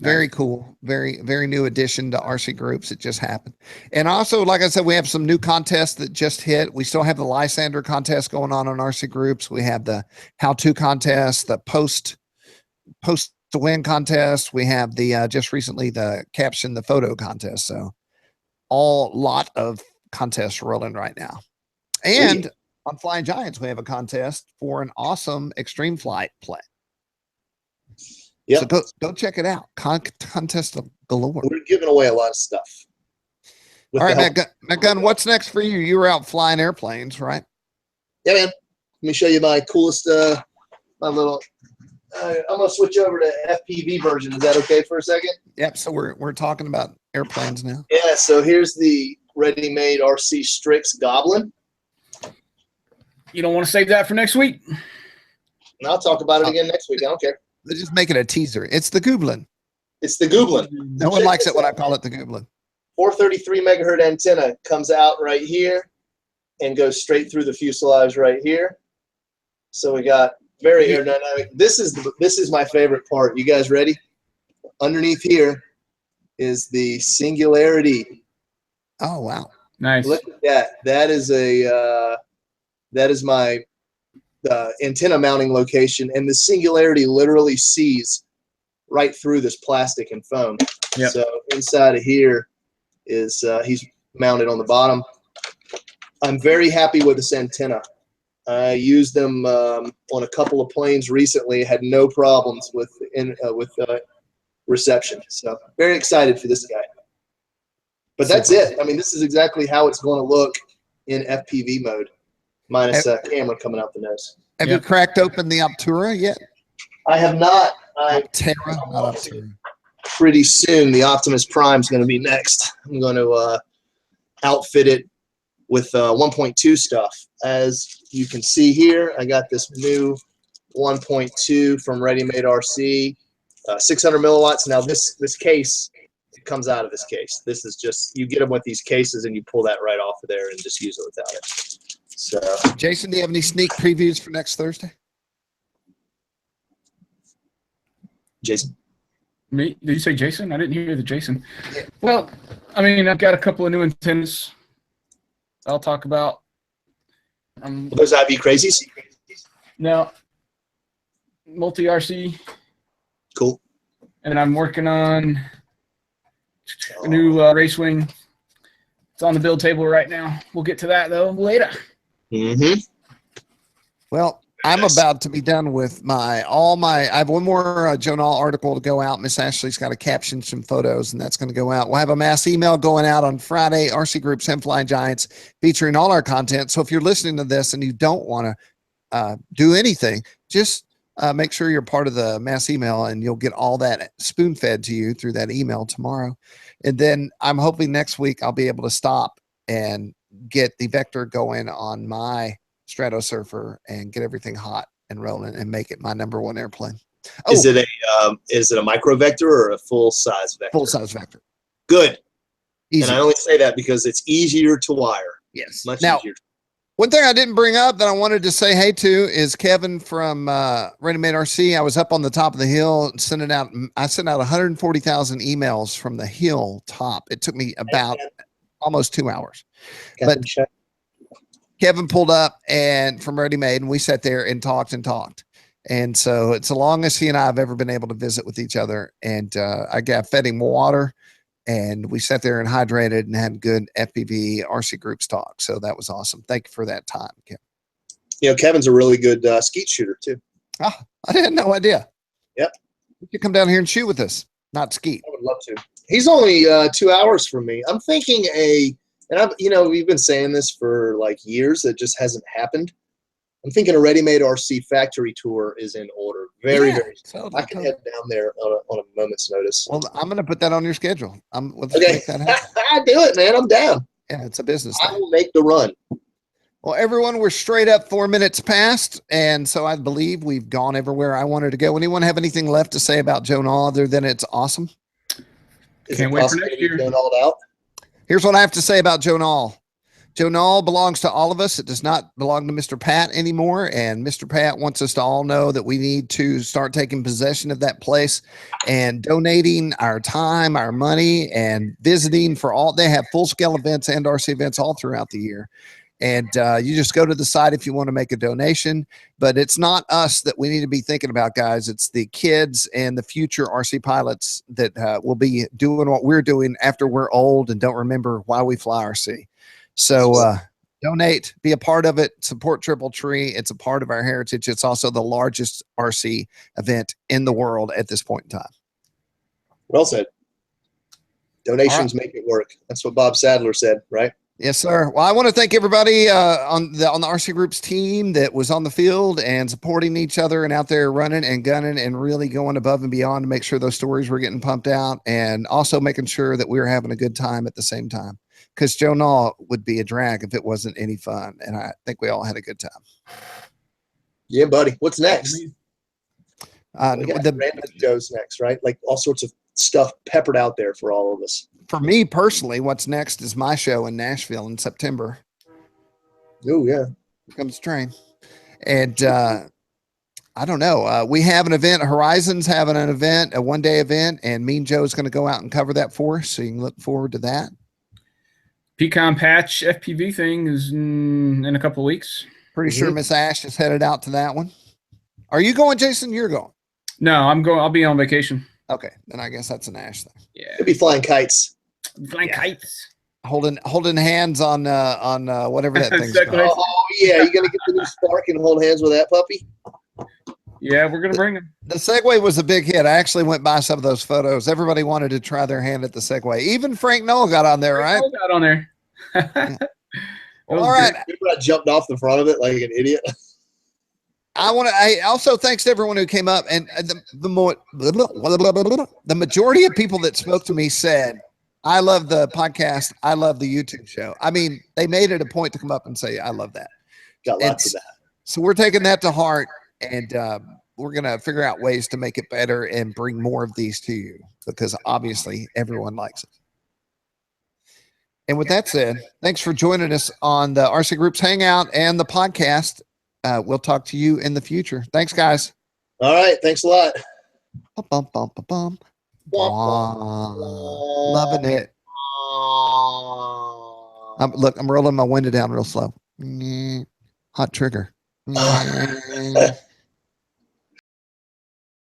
very cool. Very, very new addition to RC Groups. It just happened. And also, like I said, we have some new contests that just hit. We still have the Lysander contest going on RC Groups. We have the how-to contest, the post to win contest. We have the just recently the caption the photo contest. So all lot of contests rolling right now. And on Flying Giants, we have a contest for an awesome extreme flight play. Yeah. So go check it out. Contest galore. We're giving away a lot of stuff. All right, Matt Gunn, what's next for you? You were out flying airplanes, right? Yeah, man. Let me show you my coolest, my little. I'm gonna switch over to FPV version. Is that okay for a second? Yep. So we're talking about airplanes now. Yeah. So here's the ready-made RC Strix Goblin. You don't want to save that for next week? And I'll talk about it again next week. I don't care. They're just making a teaser. It's the Goblin. It's the Goblin. No one likes it when I call it the Goblin. 433 megahertz antenna comes out right here and goes straight through the fuselage right here. So we got very aerodynamic. This is my favorite part. You guys ready? Underneath here is the Singularity. Oh wow! Nice. Look at that. That is my antenna mounting location, and the Singularity literally sees right through this plastic and foam. Yep. So inside of here is he's mounted on the bottom. I'm very happy with this antenna. I used them on a couple of planes recently. Had no problems with reception. So very excited for this guy. But that's it. I mean, this is exactly how it's going to look in FPV mode, minus a camera coming out the nose. Have you cracked open the Optura yet? I have not. Optera, not Optura. Pretty soon, the Optimus Prime is going to be next. I'm going to outfit it with 1.2 stuff. As you can see here, I got this new 1.2 from Ready Made RC, 600 milliwatts. Now this case, it comes out of this case. This is just, you get them with these cases and you pull that right off of there and just use it without it. So, Jason, do you have any sneak previews for next Thursday? Jason. Me? Did you say Jason? I didn't hear the Jason. Well, I mean, I've got a couple of new antennas I'll talk about. Those IV crazies? No. Multi-RC. Cool. And I'm working on a new race wing. It's on the build table right now. We'll get to that, though, later. Mm-hmm. Well, I'm about to be done with I have one more Joe Nall article to go out. Miss Ashley's got to caption some photos, and that's going to go out. We'll have a mass email going out on Friday, RC Groups and Flying Giants, featuring all our content. So if you're listening to this and you don't want to do anything, just make sure you're part of the mass email, and you'll get all that spoon-fed to you through that email tomorrow. And then I'm hoping next week I'll be able to stop and get the vector going on my Stratosurfer and get everything hot and rolling and make it my #1 airplane. Oh, Is it a micro vector or a full size vector? Full size vector. Good. Easy. And I only say that because it's easier to wire. Yes. Much now, easier. One thing I didn't bring up that I wanted to say hey to is Kevin from Ready Made RC. I was up on the top of the hill sending out. I sent out 140,000 emails from the hill top. It took me about almost 2 hours. But Kevin pulled up and from Ready Made, and we sat there and talked and talked. And so it's the longest he and I have ever been able to visit with each other. And I fed him water. And we sat there and hydrated and had good FPV RC groups talk. So that was awesome. Thank you for that time, Kevin. You know, Kevin's a really good skeet shooter too. Oh, I had no idea. Yep. You could come down here and shoot with us, not skeet. I would love to. He's only 2 hours from me. I'm thinking we've been saying this for like years. It just hasn't happened. I'm thinking a ready-made RC factory tour is in order. Very soon. I can head down there on a moment's notice. Well, I'm going to put that on your schedule. Let's okay. make that happen. Do it, man. I'm down. Yeah, it's a business I will make the run. Well, everyone, we're straight up 4 minutes past, and so I believe we've gone everywhere I wanted to go. Anyone have anything left to say about Joe Nall other than it's awesome? Can't wait for next year. Joe Nall out? Here's what I have to say about Joe Nall. Joe Nall belongs to all of us. It does not belong to Mr. Pat anymore. And Mr. Pat wants us to all know that we need to start taking possession of that place and donating our time, our money, and visiting for all. They have full-scale events and RC events all throughout the year. And you just go to the site if you want to make a donation. But it's not us that we need to be thinking about, guys. It's the kids and the future RC pilots that will be doing what we're doing after we're old and don't remember why we fly RC. So donate, be a part of it, support Triple Tree. It's a part of our heritage. It's also the largest RC event in the world at this point in time. Well said. Donations make it work. That's what Bob Sadler said, right? Yes, sir. Well, I want to thank everybody on the RC Groups team that was on the field and supporting each other and out there running and gunning and really going above and beyond to make sure those stories were getting pumped out and also making sure that we were having a good time at the same time. Because Joe Nall would be a drag if it wasn't any fun. And I think we all had a good time. Yeah, buddy. What's next? The random Joe's next, right? Like all sorts of stuff peppered out there for all of us. For me personally, what's next is my show in Nashville in September. Oh, yeah. Here comes the train. And I don't know. We have an event. Horizon's having an event, a one-day event. And me and Joe's going to go out and cover that for us. So you can look forward to that. Pecan Patch FPV thing is in a couple of weeks. Pretty sure Miss Ash is headed out to that one. Are you going, Jason? You're going. No, I'm going. I'll be on vacation. Okay, then I guess that's an Ash thing. Yeah, could be flying kites. Flying kites. Holding hands on whatever that thing's called. Oh yeah, you gonna get the new Spark and hold hands with that puppy? Yeah, we're gonna bring him. The Segway was a big hit. I actually went by some of those photos. Everybody wanted to try their hand at the Segway. Even Frank Noel got on there, right? Got on there. Yeah. Well, all right. I jumped off the front of it like an idiot. I also thanks to everyone who came up, and the majority of people that spoke to me said, "I love the podcast. I love the YouTube show." I mean, they made it a point to come up and say, "I love that." Got lots of that. So we're taking that to heart, and we're gonna figure out ways to make it better and bring more of these to you because obviously everyone likes it. And with that said, thanks for joining us on the RC Groups Hangout and the podcast. We'll talk to you in the future. Thanks, guys. All right. Thanks a lot. Loving it. Look, I'm rolling my window down real slow. Hot trigger.